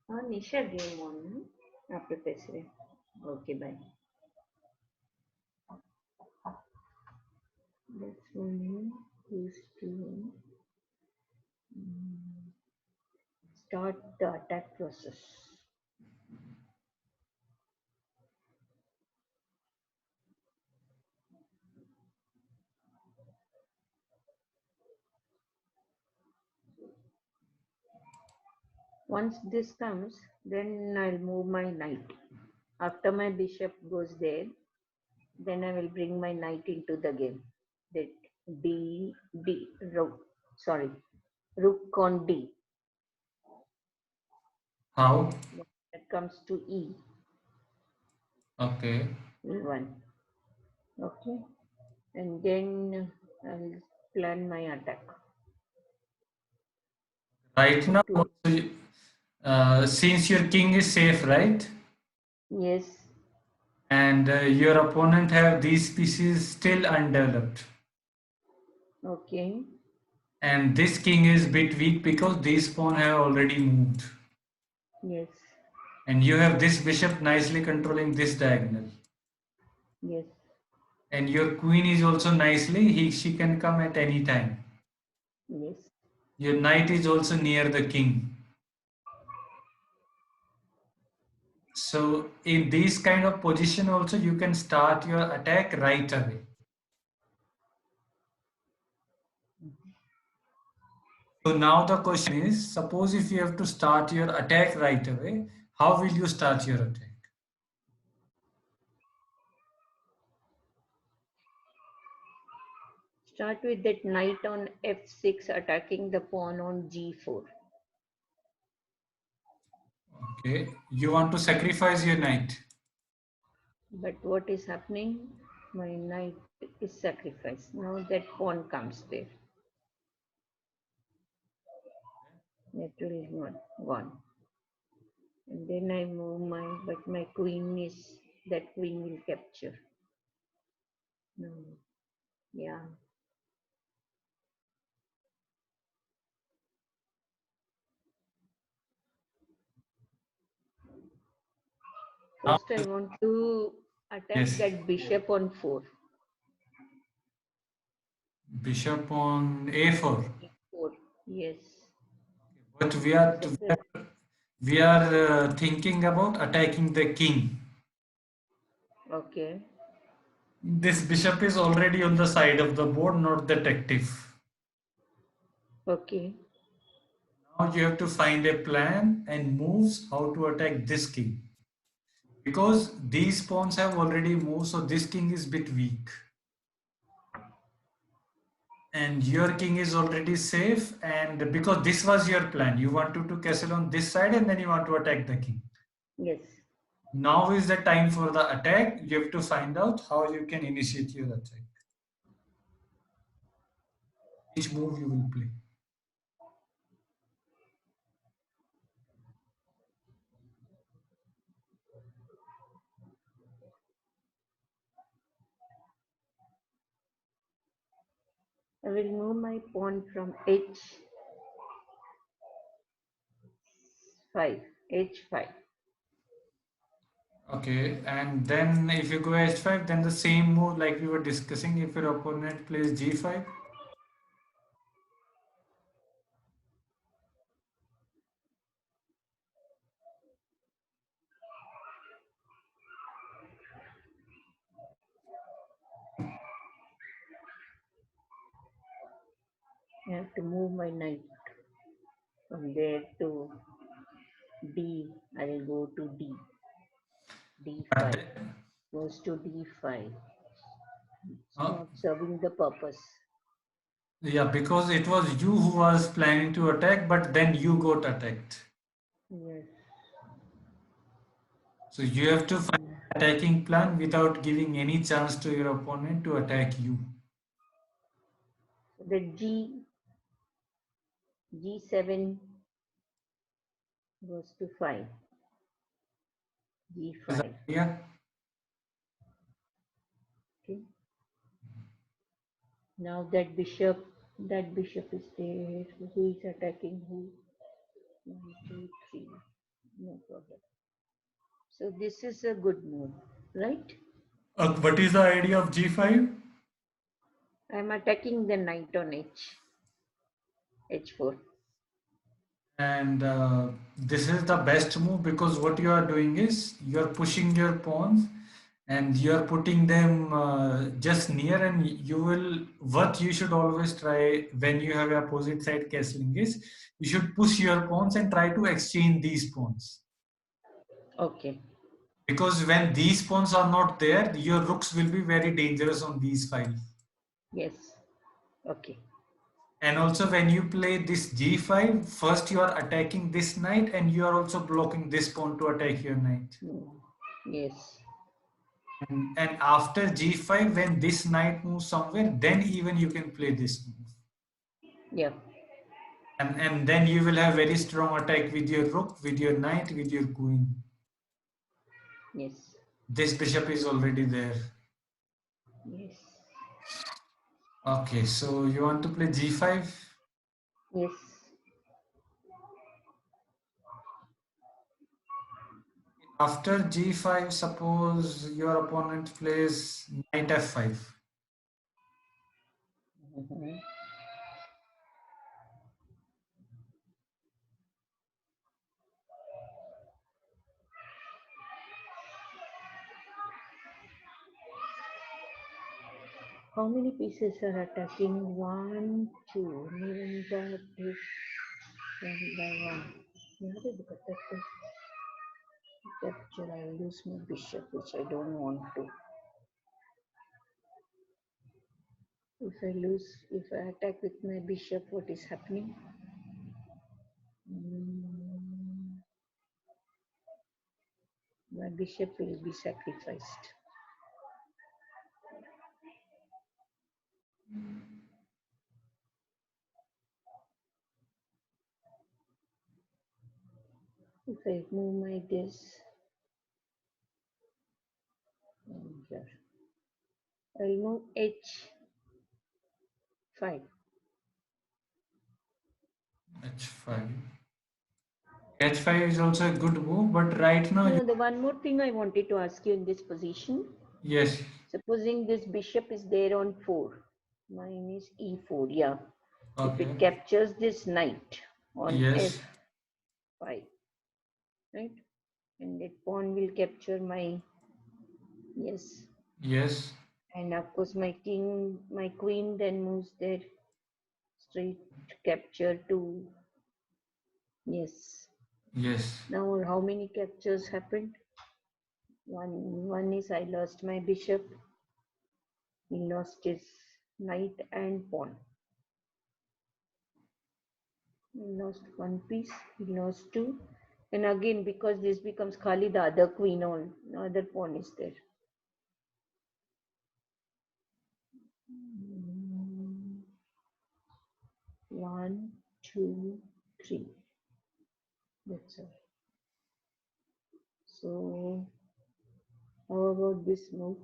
Nisha game on after Pesre. Okay, bye. That's one. These two. Start the attack process. Once this comes, then I'll move my knight. After my bishop goes there, then I will bring my knight into the game. That rook on D. How? That comes to E. Okay. E1. Okay. And then I'll plan my attack. Right now, since your king is safe, right? Yes. And your opponent have these pieces still undeveloped. Okay. And this king is bit weak because these pawn have already moved. Yes. And you have this bishop nicely controlling this diagonal. Yes. And your queen is also nicely, she can come at any time. Yes. Your knight is also near the king. So in this kind of position also, you can start your attack right away. So now the question is, suppose if you have to start your attack right away, how will you start your attack? Start with that knight on F6 attacking the pawn on G4. Okay, you want to sacrifice your knight. But what is happening? My knight is sacrificed. Now that pawn comes there. That will not gone. And then I move but my that queen will capture. No. Yeah. Now, First I want to attack yes. that bishop on 4. Bishop on a4. e4. Yes. But we are So the, thinking about attacking the king. okay. This bishop is already on the side of the board, not the detective. Okay. Now you have to find a plan and moves how to attack this king. Because these pawns have already moved, so this king is a bit weak. And your king is already safe, and because this was your plan, you wanted to castle on this side and then you want to attack the king. Yes. Now is the time for the attack. You have to find out how you can initiate your attack. Which move you will play. I will move my pawn from h5. h5. Okay, and then if you go h5, then the same move like we were discussing, if your opponent plays g5. I have to move my knight from there to D. I will go to D. But D5. Goes to D5. It's uh, not serving the purpose. yeah, because it was you who was planning to attack, but then you got attacked. Yes. So you have to find an attacking plan without giving any chance to your opponent to attack you. The G7 goes to 5. Is that G5. clear? Okay. Now that bishop is there. Who is attacking who? 1, 2, 3. No problem. So this is a good move, right? What is the idea of g5? I'm attacking the knight on h4. And this is the best move because what you are doing is you are pushing your pawns and you are putting them just near, and you will, what you should always try when you have opposite side castling is you should push your pawns and try to exchange these pawns, Okay. because when these pawns are not there your rooks will be very dangerous on these files. Yes. Okay. And also when you play this g5, first you are attacking this knight and you are also blocking this pawn to attack your knight. Yes. And after g5, when this knight moves somewhere, then even you can play this move. Yeah. And then you will have very strong attack with your rook, with your knight, with your queen. Yes. This bishop is already there. Yes. Okay, so you want to play g5? Yes. After g5, suppose your opponent plays knight f5. Mhm. How many pieces are attacking? 1, 2. Niranta is one by one. Where is the capture? I lose my bishop, which I don't want to. If I attack with my bishop, what is happening? My bishop will be sacrificed. If I move my this, here, I'll move h5. h5. h5 is also a good move, but right now you, No, the one more thing I wanted to ask you in this position. yes, Supposing this bishop is there on 4. Mine is e4, yeah. If Okay. it captures this knight on Yes. f5, right? And that pawn will capture my, yes. Yes. And of course my queen then moves there, straight capture to, yes. Yes. Now how many captures happened? One is I lost my bishop, he lost his knight and pawn. He lost one piece, he lost two. And again, because this becomes Khali, the other queen on, the other pawn is there. One, two, three. That's all. So, how about this move?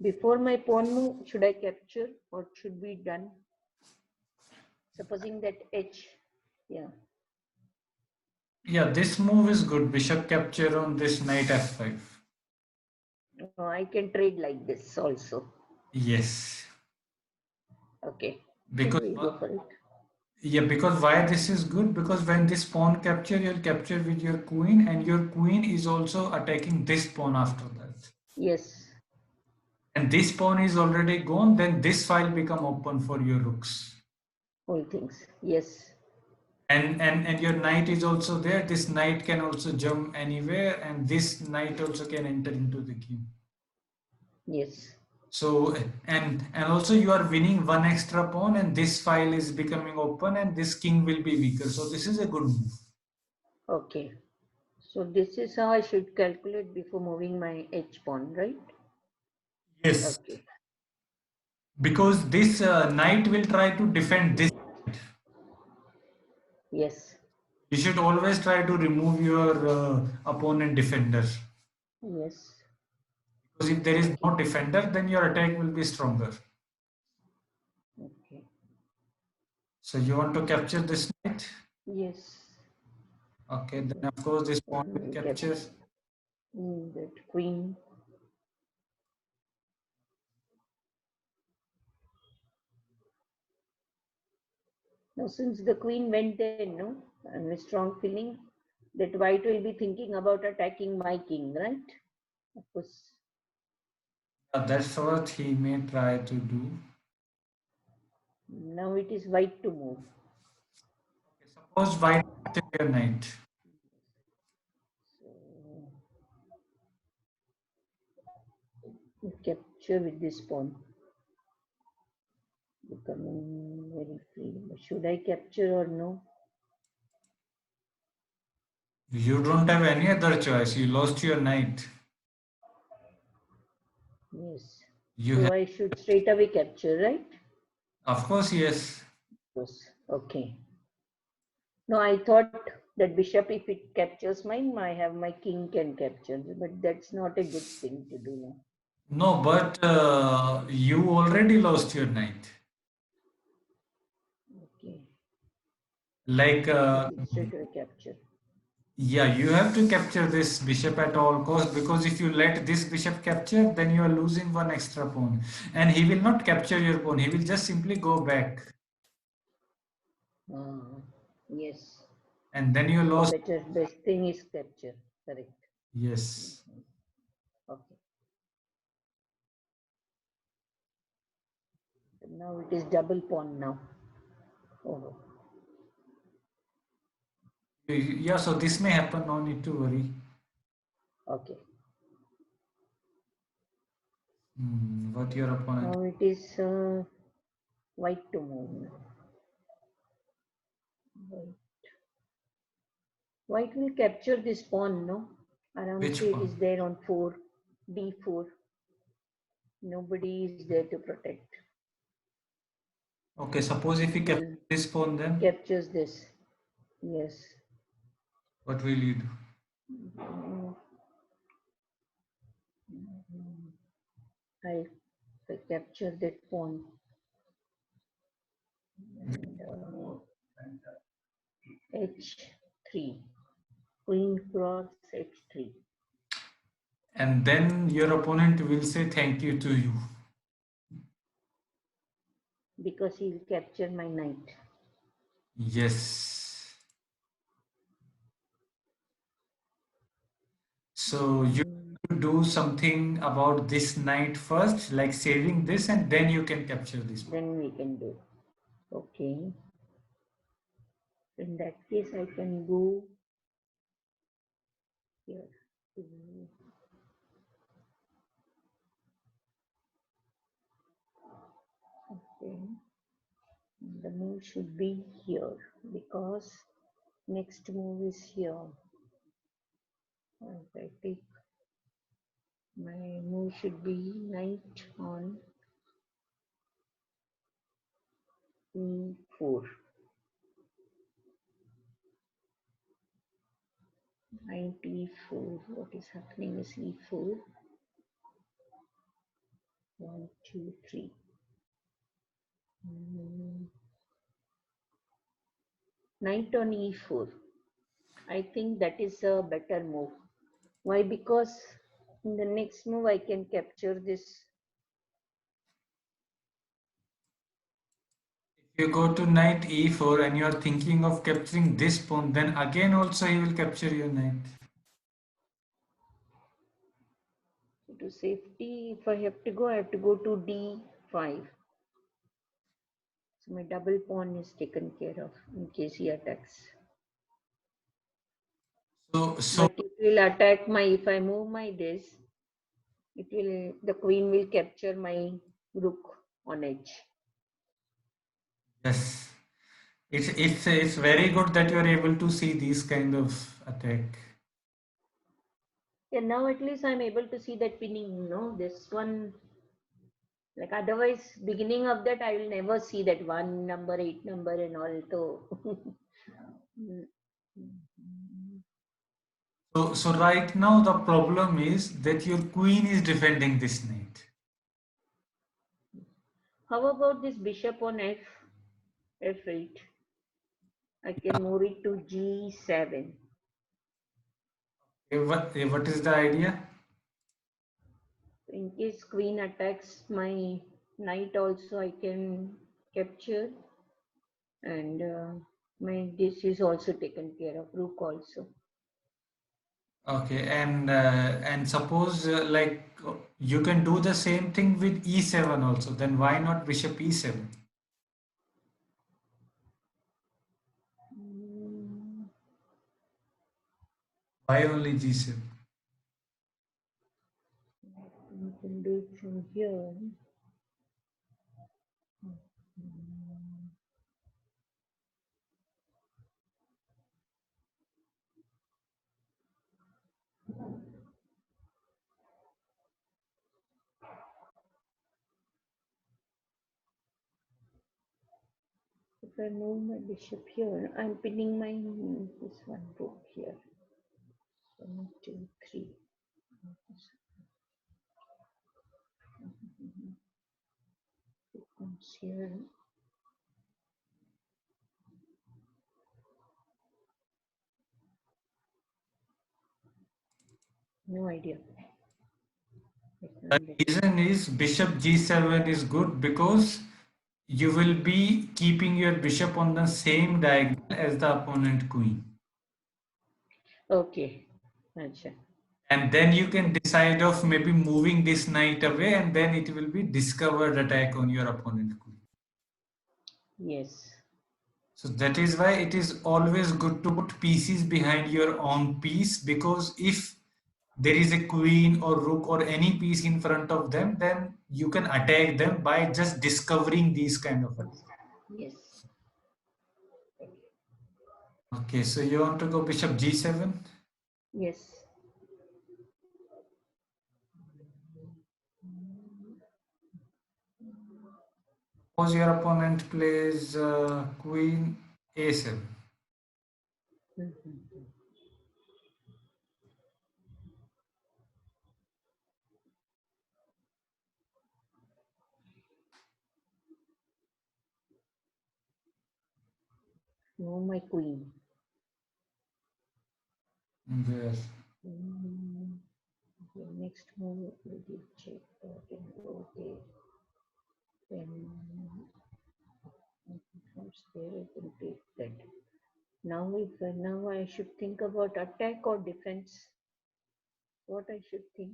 Before my pawn move, should I capture or should be done? Supposing that h, yeah. Yeah, this move is good. Bishop capture on this knight f5. No, I can trade like this also. Yes. Okay. Then Because we'll go for it. yeah, because why this is good? Because when this pawn capture, you'll capture with your queen, and your queen is also attacking this pawn after that. Yes. And this pawn is already gone, then this file become open for your rooks. All things. Yes. And your knight is also there. This knight can also jump anywhere, and this knight also can enter into the game. Yes. So and also you are winning one extra pawn, and this file is becoming open, and this king will be weaker. So this is a good move. Okay. So this is how I should calculate before moving my h pawn, right? Yes. Okay. Because this knight will try to defend this. Yes. You should always try to remove your opponent defender. Yes. Because if there is Okay. no defender, then your attack will be stronger. Okay. So you want to capture this knight? Yes. Okay, then of course this pawn will We'll get capture. that queen. Now, since the queen went there, no, and a strong feeling that white will be thinking about attacking my king, right? Of course. That's what he may try to do. Now it is white to move. Okay, suppose white capture your knight. So capture with this pawn. Becoming very free. But should I capture or no? You don't have any other choice. You lost your knight. Yes. You So have, I should straight away capture, right? of course, yes. Yes. Okay. No, I thought that bishop, if it captures mine, I have my king can capture, but that's not a good thing to do now. No, but you already lost your knight. Okay. Like, I should straight away capture. yeah, you have to capture this bishop at all costs, because if you let this bishop capture, then you are losing one extra pawn. And he will not capture your pawn. He will just simply go back. Yes. And then you So lost. best thing is capture. Correct. Yes. Okay. Now it is double pawn now. Oh. Yeah, so this may happen. No need to worry. Okay. What your opponent? Now it is white to move. White. White will capture this pawn, no? Which Aramse it is pawn? there on 4, d4. Nobody is there to protect. Okay, suppose if you capture Well, this pawn, then captures this. Yes. what will you do? I capture that pawn. And h3. Queen cross h3. And then your opponent will say thank you to you. because he'll capture my knight. Yes. So you do something about this knight first, like saving this, and then you can capture this. Then we can do. Okay. In that case, I can go here. Okay. The move should be here because next move is here. If I take my move should be knight on e4. Knight e4. What is happening is e4. 1, 2, 3. Knight on e4. I think that is a better move. Why? Because in the next move I can capture this. If you go to knight e4 and you are thinking of capturing this pawn, then again also he will capture your knight. So to safety, if I have to go, I have to go to d5. So my double pawn is taken care of in case he attacks. So But it will attack my, if I move my this, it will, the queen will capture my rook on edge. yes, it's very good that you are able to see these kind of attack. Yeah, now at least I'm able to see that pinning, no? This one, like otherwise, beginning of that, I will never see that 1 number, 8 number and all. So, So right now the problem is that your queen is defending this knight. how about this bishop on f8? I can move it to g7. What is the idea? In case queen attacks my knight also I can capture, and my this is also taken care of, rook also. Okay, and suppose like you can do the same thing with e7 also. Then why not bishop e7? Why only g7? You can do it from here. If I move my bishop here, I'm pinning my this one rook here. 1, 2, 3. It comes here. No idea. The reason is bishop g7 is good because you will be keeping your bishop on the same diagonal as the opponent queen. Okay. Achha. And then you can decide of maybe moving this knight away and then it will be discovered attack on your opponent queen. Yes. So that is why it is always good to put pieces behind your own piece, because if there is a queen or rook or any piece in front of them, then you can attack them by just discovering these kind of attacks. Yes. Okay, so you want to go bishop g7? Yes. Suppose your opponent plays queen a7. Mhm. No, my queen. Yes. Okay, next move will be check. Okay, okay. Then Comes there, I can take that. Now I should think about attack or defense. What I should think.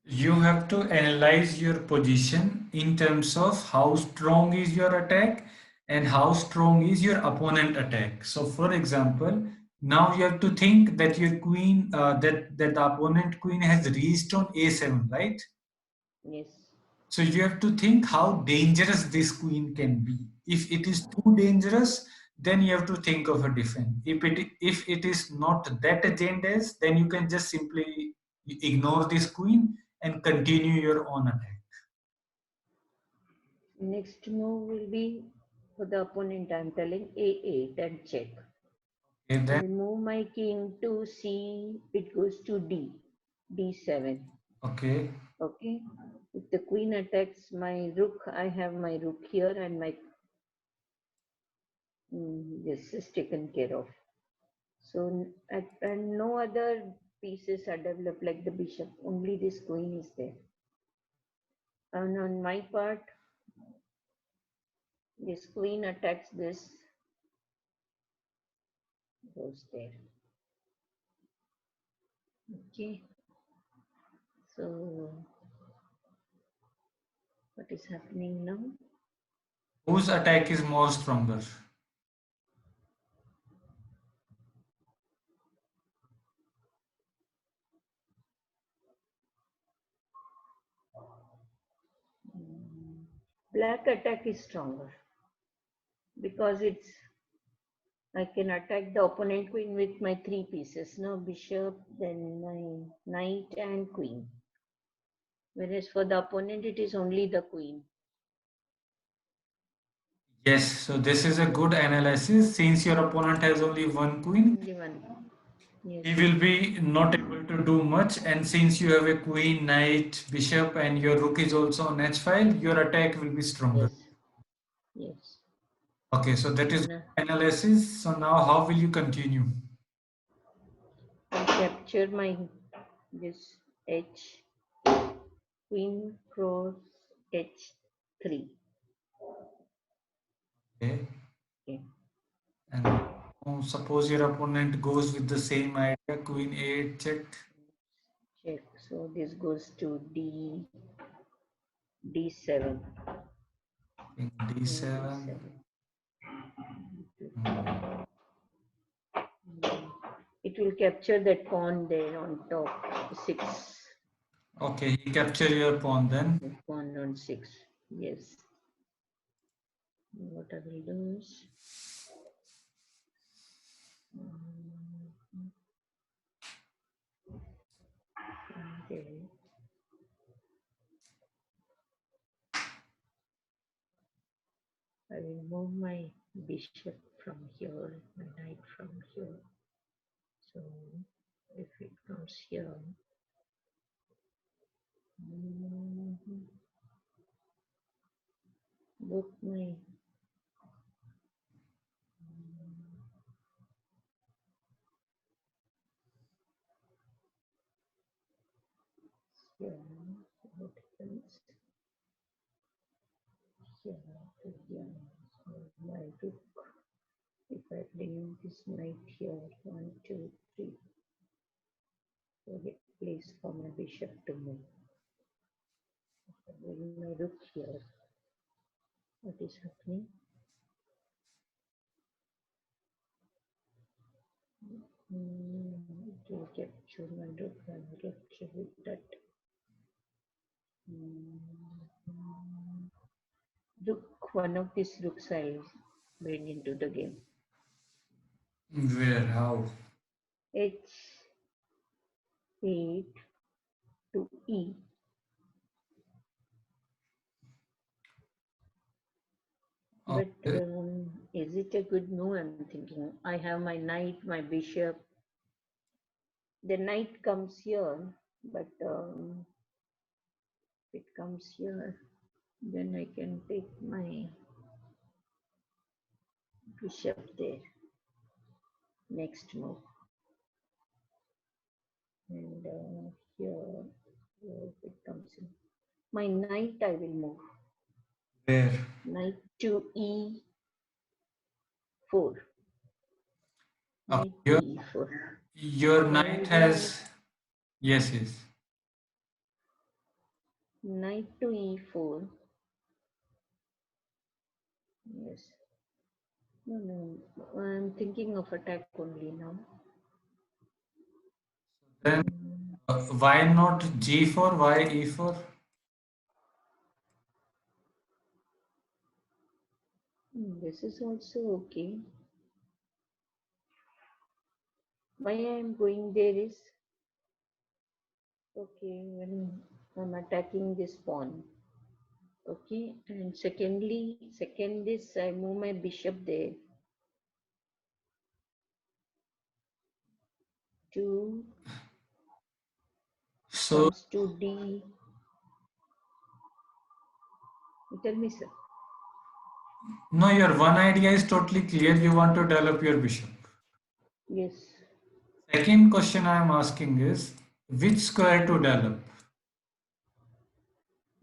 You have to analyze your position in terms of how strong is your attack and how strong is your opponent attack. So for example, now you have to think that your queen, that the opponent queen has reached on a7, right? Yes. So you have to think how dangerous this queen can be. If it is too dangerous, then you have to think of a defense. If it is not that dangerous, then you can just simply ignore this queen and continue your own attack. Next move will be for the opponent. I'm telling A8 and check. Okay, then I'll move my king to C. It goes to D. D7. okay, Okay. If the queen attacks my rook, I have my rook here and my this is taken care of. So and no other pieces are developed like the bishop. Only this queen is there. And on my part, this queen attacks this, goes there. Okay. So what is happening now? whose attack is more stronger? Black attack is stronger because I can attack the opponent queen with my three pieces. Now bishop, then my knight and queen. Whereas for the opponent, it is only the queen. Yes, so this is a good analysis. Since your opponent has only one queen, Only one. Yes. he will be not able to do much. And since you have a queen, knight, bishop, and your rook is also on h-file, your attack will be stronger. Yes. Yes. Okay, so that is And analysis. So now how will you continue? I capture my this h, queen cross h3. Okay. Okay. And suppose your opponent goes with the same idea, queen a8 check. Check. So this goes to d7. King d7. It will capture that pawn there on top, 6. Okay, he capture your pawn then. The pawn on 6. Yes. What I will do is there. I will move my bishop from here, my knight from here. So if it comes here, both my here, what happens here, yeah, so my rook, if I bring this knight here, 1, 2, 3, so get place for my bishop to move. If I bring my rook here, what is happening? It will capture my rook and capture with that. Rook, one of these rooks I'll bring into the game. Where? How? h8 to e. But is it a good move? I'm thinking. I have my knight, my bishop. The knight comes here, but if it comes here, then I can take my bishop there. Next move. And here, if it comes in. My knight I will move. Where? Knight to e. 4. Knight to Your e4. your Why knight do I has, yes, yes. knight to e4? Yes. No, no. I'm thinking of attack only now. Then Mm, why not g4? Why e4? This is also okay. Why I am going there is okay when I'm attacking this pawn. Okay, and second is I move my bishop there to So comes to d. Tell me, sir. no, your one idea is totally clear. You want to develop your bishop. Yes. Second question I am asking is which square to develop?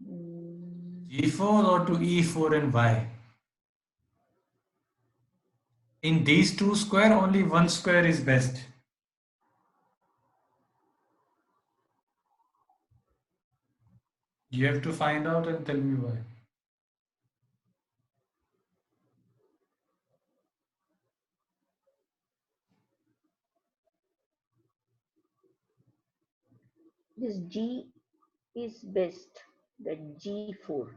Mm, G4 or to E4 and why? In these two square, only one square is best. You have to find out and tell me why. this G is best. That G4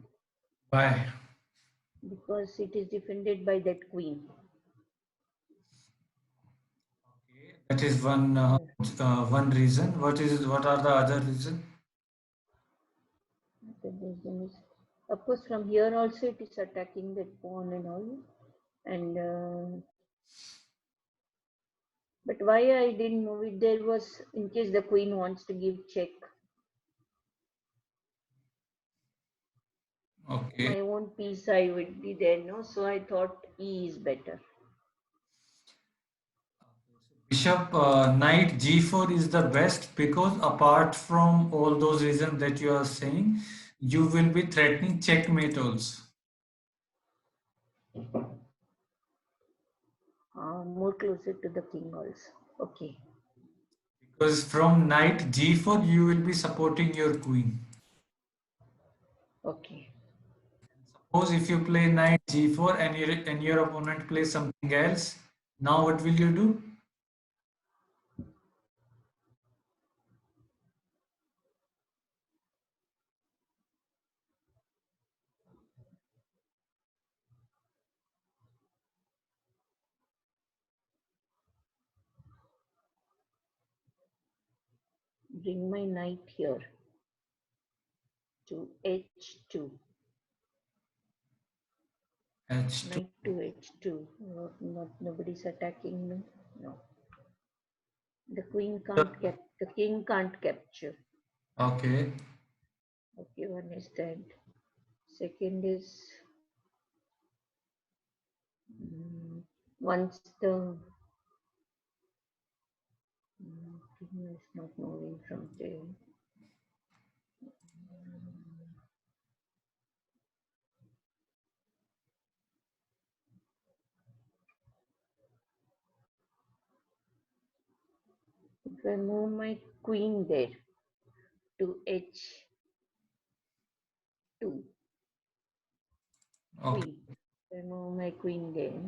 Why? because it is defended by that queen. That is one reason. What are the other reason? The reason is, of course, from here also it is attacking that pawn and all. And but why I didn't move it there was in case the queen wants to give check. Okay. My own piece I would be there, no? So I thought E is better. Bishop knight G4 is the best because apart from all those reasons that you are saying, you will be threatening checkmate also. More closer to the king also. Okay. Because from knight G4 you will be supporting your queen. Okay. Suppose if you play knight G4 and your opponent plays something else, now what will you do? Bring my knight here to H2. H2. Knight to H2. Nobody's attacking me. No. The king can't capture. Okay. Okay, one is that. Second is once the king is not moving from there. If I move my queen there to H2, Okay. queen. If I move my queen there,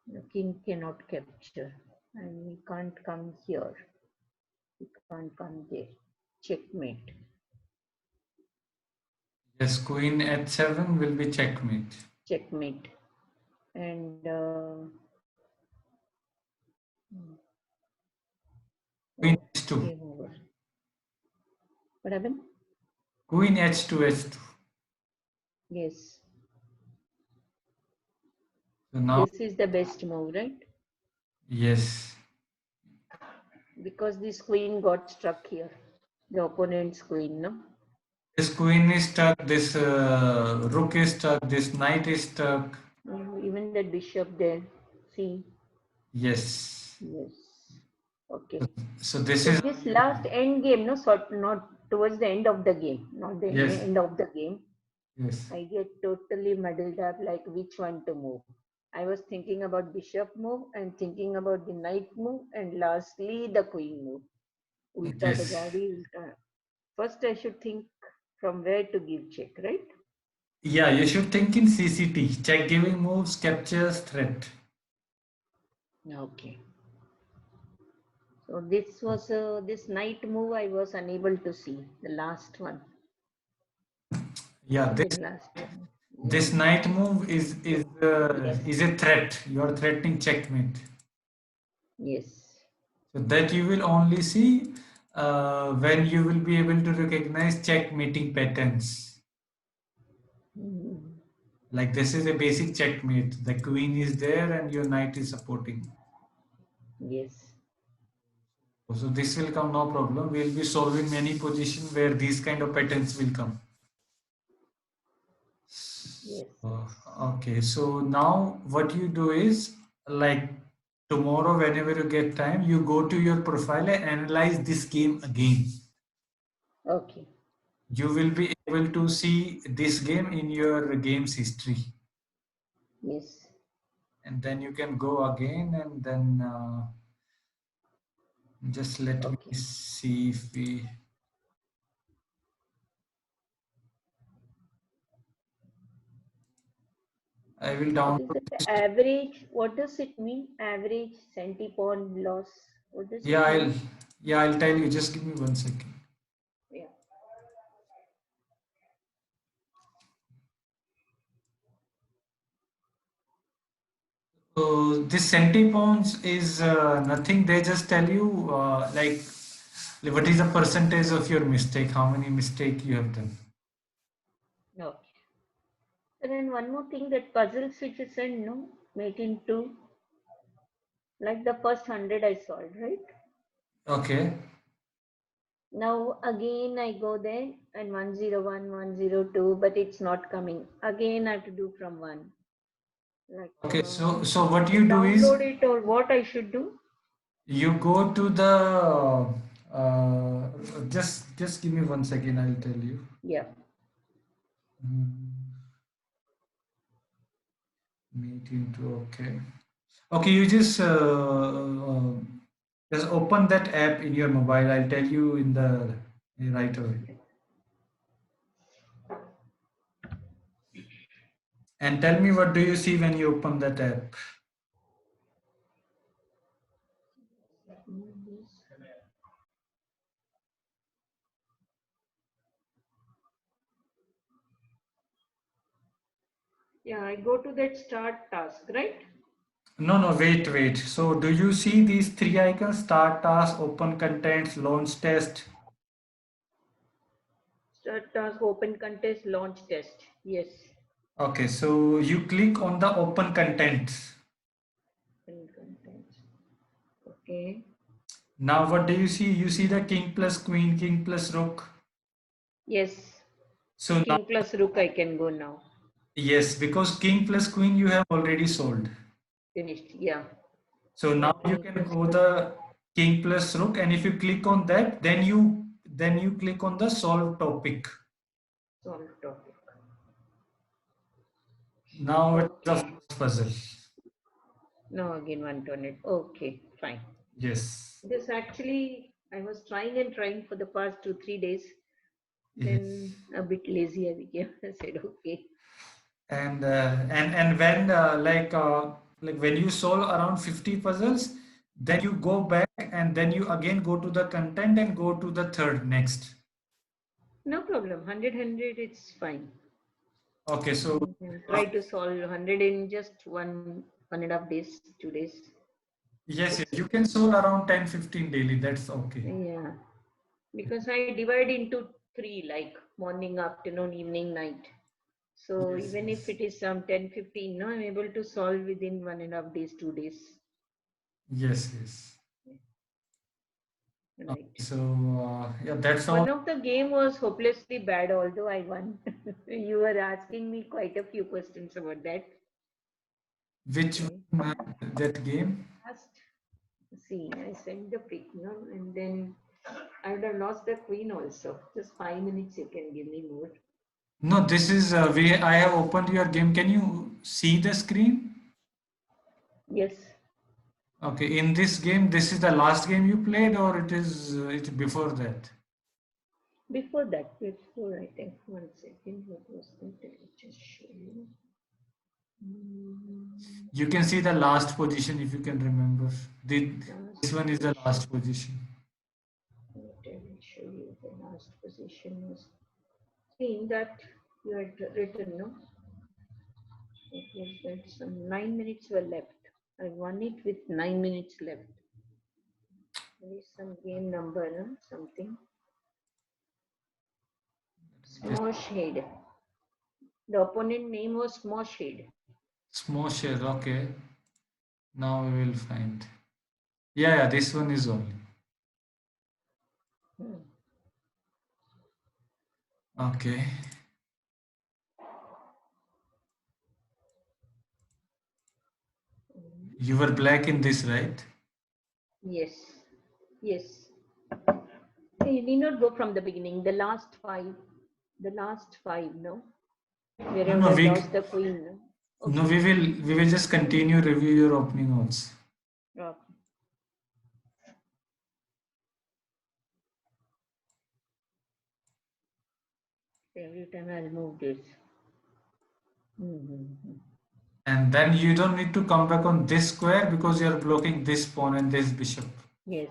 the king cannot capture, and he can't come here. He can't come there. Checkmate. Yes, queen H7 will be checkmate. Checkmate. And Queen oh, H2. game over. What happened? Queen H2 H2. Yes. So now, This is the best move, right? yes. Because this queen got stuck here. The opponent's queen, no? This queen is stuck, this rook is stuck, this knight is stuck. Even the bishop there. See? Yes. Yes. Okay. So this So is, this last end game, no, sort not towards the end of the game, not the yes, end of the game. yes. I get totally muddled up like which one to move. I was thinking about bishop move and thinking about the knight move and lastly the queen move. Ulta the Yes. gadi ulta. First I should think from where to give check, right? Yeah, you should think in CCT. Check giving moves, captures, threat. Okay. So this was this knight move I was unable to see the last one. Yeah, The last one. Yeah. this knight move Yes. is a threat. You are threatening checkmate. Yes. So that you will only see when you will be able to recognize checkmating patterns. Mm. Like this is a basic checkmate. The queen is there and your knight is supporting. Yes. So this will come no problem. We'll be solving many positions where these kind of patterns will come. Yes. Uh, okay, so now what you do is like tomorrow, whenever you get time, you go to your profile and analyze this game again. Okay. You will be able to see this game in your games history, Yes. and then you can go again and then just let me Okay. see if we. I will What download is this. the average? What does it mean? Average centipond loss. What does Yeah, it mean? I'll tell you. Just give me 1 second. Yeah. So this centipounds is nothing. They just tell you like what is the percentage of your mistake, how many mistake you have done. Okay. And then one more thing, that puzzles which you sent, no, make into like the first 100 I solved, right? Okay. Now again I go there and 101, 102, but it's not coming. Again I have to do from one. Like Okay. So what to you do is download it or what I should do? you go to the uh, just give me 1 second. I'll tell you. Yeah. Mm, Meet into okay. Okay. You just open that app in your mobile. I'll tell you in the right away. And tell me what do you see when you open that app? Yeah, I go to that start task, right? No, no, wait. So, do you see these three icons? Start task, open contents, launch test. Start task, open contest, launch test. Yes. Okay, so you click on the open contents. Open contest. Okay. Now, what do you see? You see the king plus queen, king plus rook. Yes. So now, King plus rook I can go now. yes, because king plus queen you have already solved. Finished. Yeah. So now you King can plus go rook. the king plus rook, and if you click on that, then you click on the solve topic. Solve topic. Now it's the Okay. first puzzle. Now again 128. Okay, fine. Yes. This actually I was trying and trying for the past 2, 3 days. Yes. Then a bit lazy I became. I said okay. And when like when you solve around 50 puzzles, then you go back and then you again go to the content and go to the third next. No problem. 100, it's fine. Okay, so Try to solve 100 in just 1.5 days, 2 days. yes, It's you can solve around 10-15 daily. That's okay. yeah. Because I divide into three, like morning, afternoon, evening, night. So Yes, even if yes, it is some 10, 15, no, I'm able to solve within 1.5 days, 2 days. yes, yes. Okay, Right. so yeah, that's all. One of the game was hopelessly bad, although I won. You were asking me quite a few questions about that. Which Okay. one that game? Last, see, I sent the pic, no, and then I would have lost the queen also. Just 5 minutes, you can give me more. No, this is we. I have opened your game. Can you see the screen? Yes. Okay, in this game, this is the last game you played, or it is it's before that? Before that, before I think 1 second, what was that? I will just show you. You can see the last position if you can remember. Last This one is the position. last position. What I will show you. The last position was seeing that you had written, no? It was that some 9 minutes were left. I won it with 9 minutes left. There is some game number, no? Something. Smosh Head. The opponent name was Smosh Head. Smosher, okay. Now we will find. Yeah, this one is only. Hmm. Okay. You were black in this, right? Yes. Yes. You need not go from the beginning. The last five. The last five, no? Where No, I would no, have lost the queen, no? no, Okay. we will just continue review your opening odds. Okay. Every time I'll move this. Mm-hmm. And then you don't need to come back on this square because you are blocking this pawn and this bishop. Yes.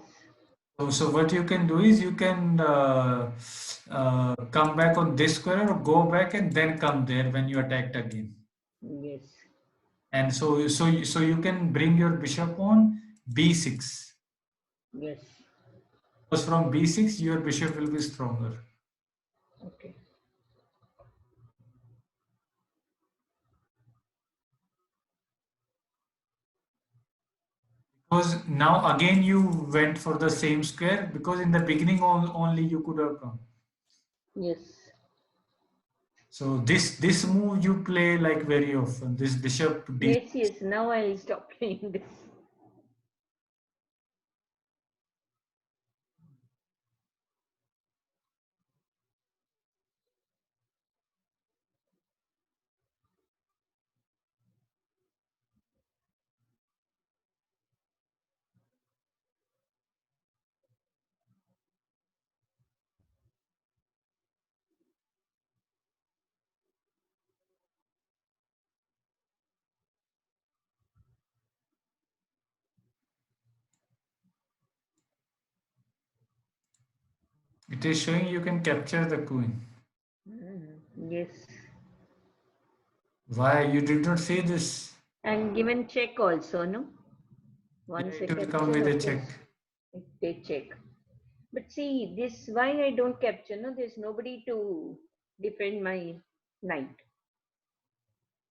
So what you can do is you can come back on this square or go back and then come there when you attacked again. Yes. And so you can bring your bishop on b6. Yes. Because from b6 your bishop will be stronger. Okay. Because now again you went for the same square because in the beginning only you could have come. Yes. So this move you play like very often. This bishop d. Yes, yes. Now I'll stop playing this. It is showing you can capture the queen. Yes. Why you did not say this? And given check also, no? Yeah, Once I it will come capture, with a of check. course, they check. But see, this why I don't capture, no? There's nobody to defend my knight.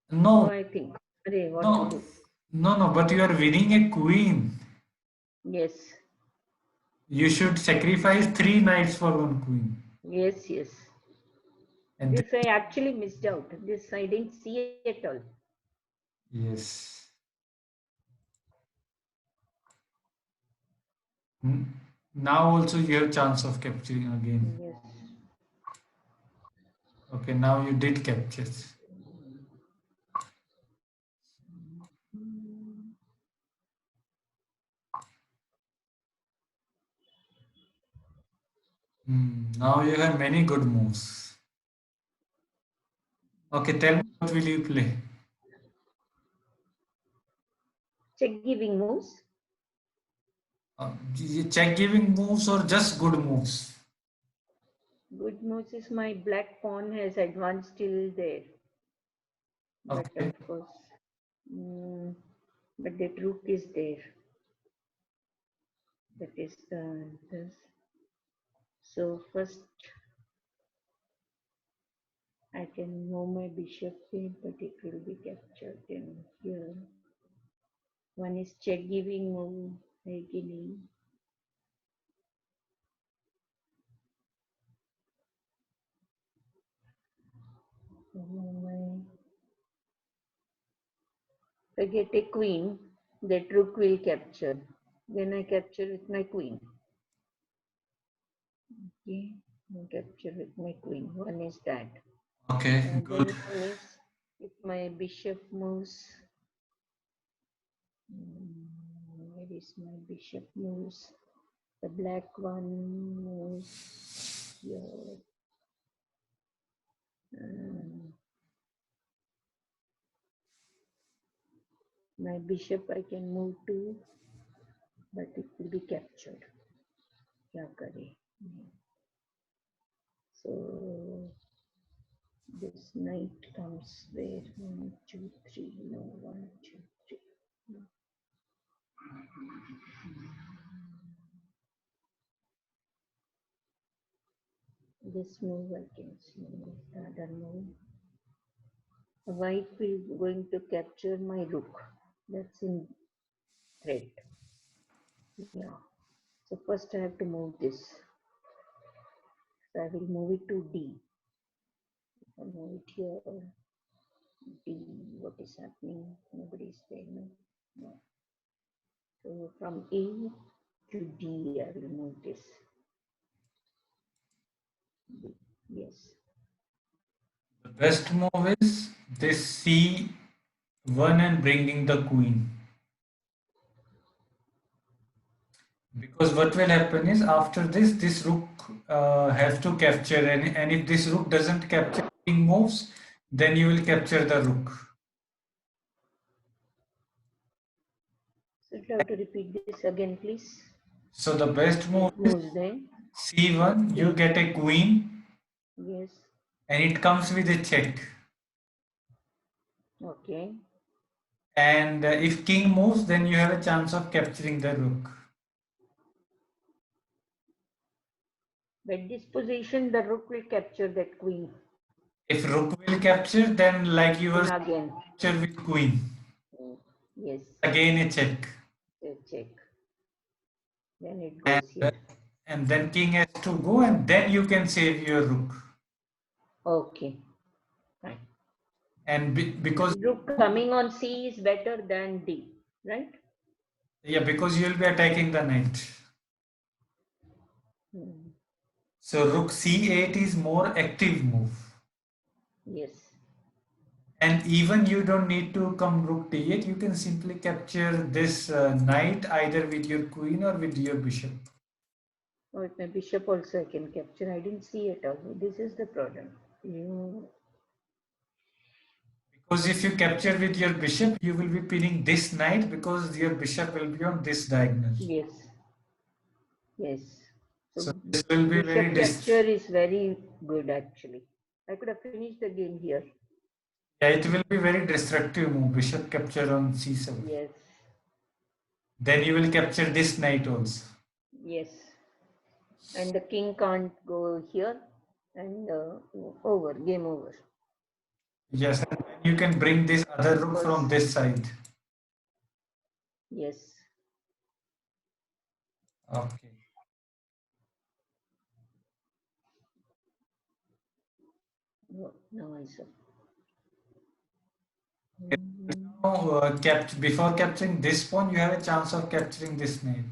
So No, I think, Arey, what to no, do? no, but you are winning a queen. Yes. You should sacrifice 3 knights for one queen. Yes, yes. And This I actually missed out. This I didn't see at all. yes. Hmm. Now also you have chance of capturing again. Yes. Okay, now you did capture. Now you have many good moves. Okay, tell me what will you play? Check giving moves. Check giving moves or just good moves? Good moves is my black pawn has advanced till there. But Okay. of course, mm, but the rook is there. That is the this. So first I can move my bishop here, but it will be captured in here. One is check giving move, beginning. If I get a queen, that rook will capture. Then I capture with my queen. Okay, I capture with my queen. One is that. Okay, And then good. one is if my bishop moves Where is my bishop moves? The black one moves here. My bishop I can move to, but it will be captured. क्या करे? So this knight comes where? 1, 2, 3. No, 1, 2, 3. No. This move I can see. The other move. White will going to capture my rook. That's in threat. Yeah. So first I have to move this. So I will move it to D. If I move it here, D, what is happening? Nobody is there, no? No. So from A to D, I will move this. D. Yes. The best move is this C1 and bringing the queen. Because what will happen is after this rook has to capture, and if this rook doesn't capture, king moves, then you will capture the rook. So you have to repeat this again, please. So the best move is Moves there. C1, you get a queen, Yes. and it comes with a check. Okay. And if king moves, then you have a chance of capturing the rook. But this position, the rook will capture that queen. If rook will capture, then like you were Again. capture with queen. Yes. Again a check. So check. Then it goes here. And then king has to go, and then you can save your rook. Okay. Fine. And because rook coming on C is better than D, right? yeah, because you'll be attacking the knight. So rook C8 is more active move. Yes. And even you don't need to come rook D8. You can simply capture this knight either with your queen or with your bishop. Oh, with my bishop also I can capture. I didn't see it also. This is the problem. Because if you capture with your bishop, you will be pinning this knight because your bishop will be on this diagonal. Yes. Yes. So this will be very capture is very good actually. I could have finished the game here. Yeah, it will be very destructive move. Bishop capture on C7. Yes. Then you will capture this knight also. Yes. And the king can't go here and over, game over. Yes, and then you can bring this other rook from this side. Yes. Okay. Now I saw. Now, before capturing this pawn, you have a chance of capturing this knight.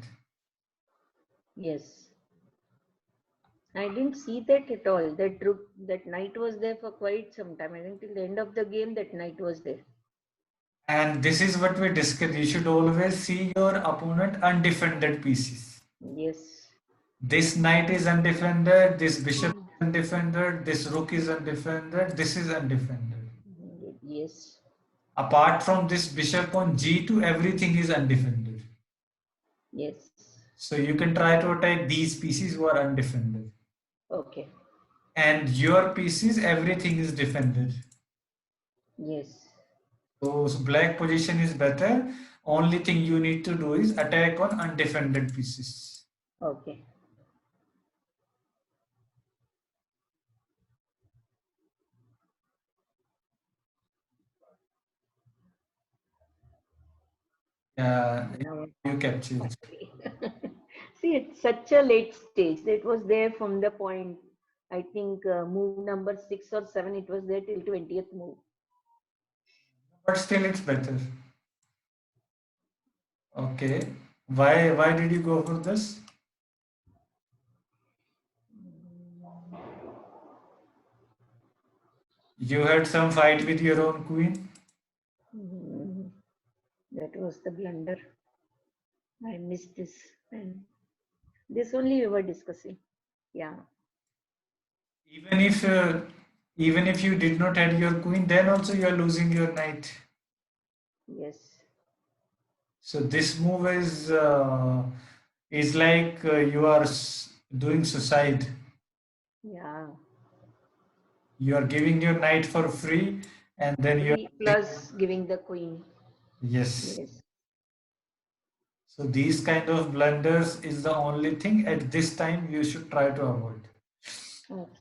Yes. I didn't see that at all. That knight was there for quite some time. I think till the end of the game that knight was there. And this is what we discussed. You should always see your opponent undefended pieces. Yes. This knight is undefended, this bishop is undefended, this rook is undefended, this is undefended. Yes. Apart from this bishop on G2, everything is undefended. Yes. So you can try to attack these pieces who are undefended. Okay. And your pieces, everything is defended. Yes. So black position is better. Only thing you need to do is attack on undefended pieces. Okay. Yeah, you capture it. See, it's such a late stage. It was there from the point, I think, move number 6 or 7, it was there till 20th move. But still it's better. Okay. Why did you go for this? You had some fight with your own queen? The that was the blunder. I missed this. And this only we were discussing. Yeah. Even if even if you did not add your queen, then also you are losing your knight. Yes. So this move is like you are doing suicide. Yeah. You are giving your knight for free, and then you are Free plus giving the queen. yes. Yes. So these kind of blunders is the only thing at this time you should try to avoid, Okay.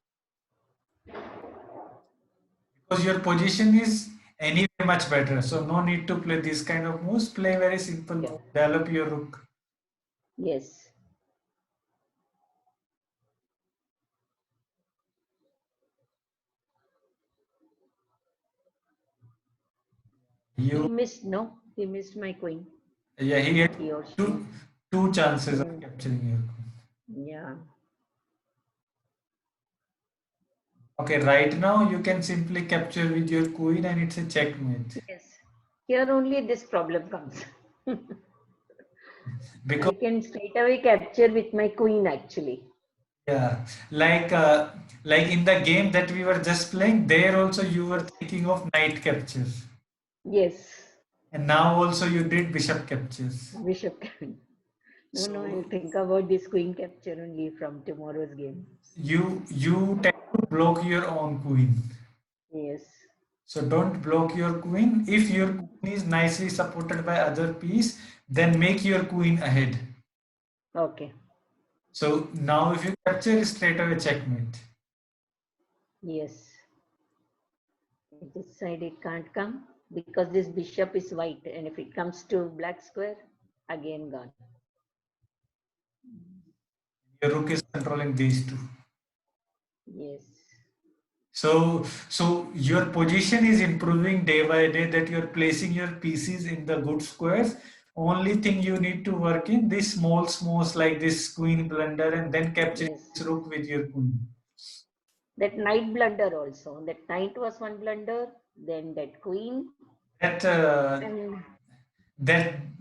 because your position is anyway much better. So no need to play these kind of moves. Play very simple Yeah. move. Develop your rook. Yes. He You missed, no? He missed my queen. yeah, he had He or she. two chances of Mm. capturing your queen. Yeah. Okay, right now you can simply capture with your queen and it's a checkmate. Yes. Here only this problem comes. I Because can straight away capture with my queen actually. yeah, like in the game that we were just playing, there also you were Yes. thinking of knight captures. Yes. And now also you did bishop captures. Bishop can. No, So I'll think about this queen capture only from tomorrow's game. you tend to block your own queen. Yes. So don't block your queen. If your queen is nicely supported by other piece, then make your queen ahead. Okay. So now if you capture, straight away checkmate. Yes. This side it can't come because this bishop is white, and if it comes to black square, again gone. Your rook is controlling these two. Yes. So your position is improving day by day, that you're placing your pieces in the good squares. Only thing you need to work in this small smalls like this queen blunder and then capturing Yes. this rook with your queen. That knight blunder also. That knight was one blunder, then that queen, That and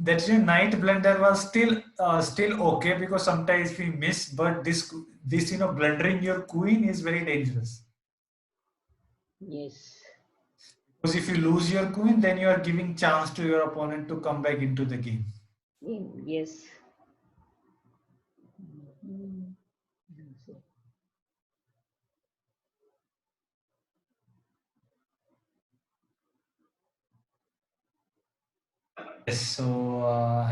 that your knight blunder was still okay because sometimes we miss, but this blundering your queen is very dangerous. yes. Because if you lose your queen, then you are giving chance to your opponent to come back into the game. Yes. Mm. Yes, so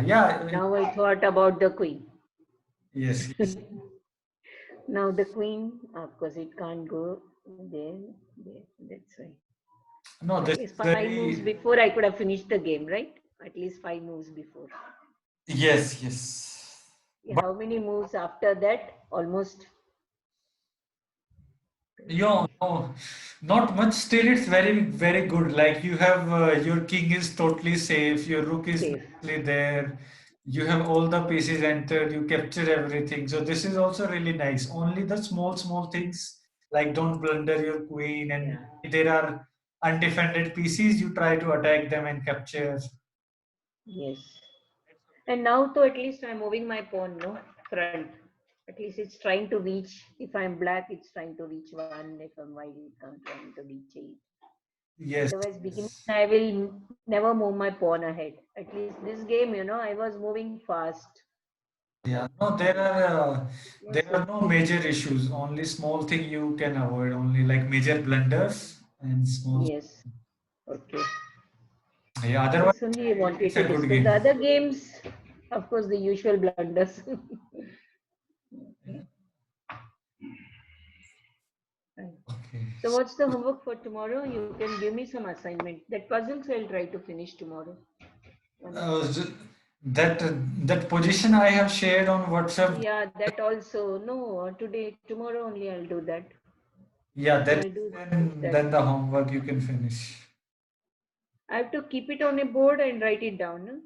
yeah, Now I thought about the queen. yes, yes. Now the queen, of course, it can't go there. There. That's right. No, At this least is five moves very before I could have finished the game, right? At least five moves before. yes, yes. But How many moves after that? Almost no, not much. Still, it's very, very good. Like you have your king is totally safe. Your rook is safe. nicely there. You have all the pieces entered. You capture everything. So this is also really nice. Only the small things like don't blunder your queen, and Yeah. if there are undefended pieces, you try to attack them and capture. Yes. And now, though, at least I'm moving my pawn, no front. At least it's trying to reach. If I'm black, it's trying to reach one. If I'm white, I'm trying to reach eight. Yes, Otherwise, beginning yes. I will never move my pawn ahead. At least this game, I was moving fast. Yeah, no, there are no major issues. Only small thing you can avoid. Only like major blunders and small. Yes. Okay. Yeah, otherwise This only I wanted it's a to good discuss. The game. other games, of course, the usual blunders. Okay. So what's the homework for tomorrow? You can give me some assignment. That puzzles I'll try to finish tomorrow. That that position I have shared on WhatsApp. Yeah, that also. No, today, tomorrow only I'll do that. Yeah, that I'll do that. then the homework you can finish. I have to keep it on a board and write it down. No?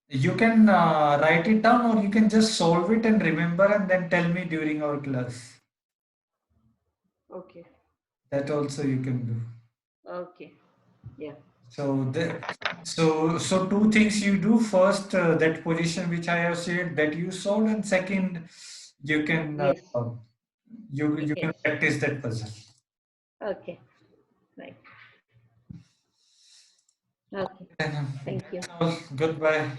You can write it down or you can just solve it and remember and then tell me during our class. Okay. That also you can do. Okay. Yeah. So two things you do. First, that position which I have said that you solved, and second, you can Yes. you can Yes. practice that puzzle. Okay. Right. Okay. Then, Thank you. goodbye.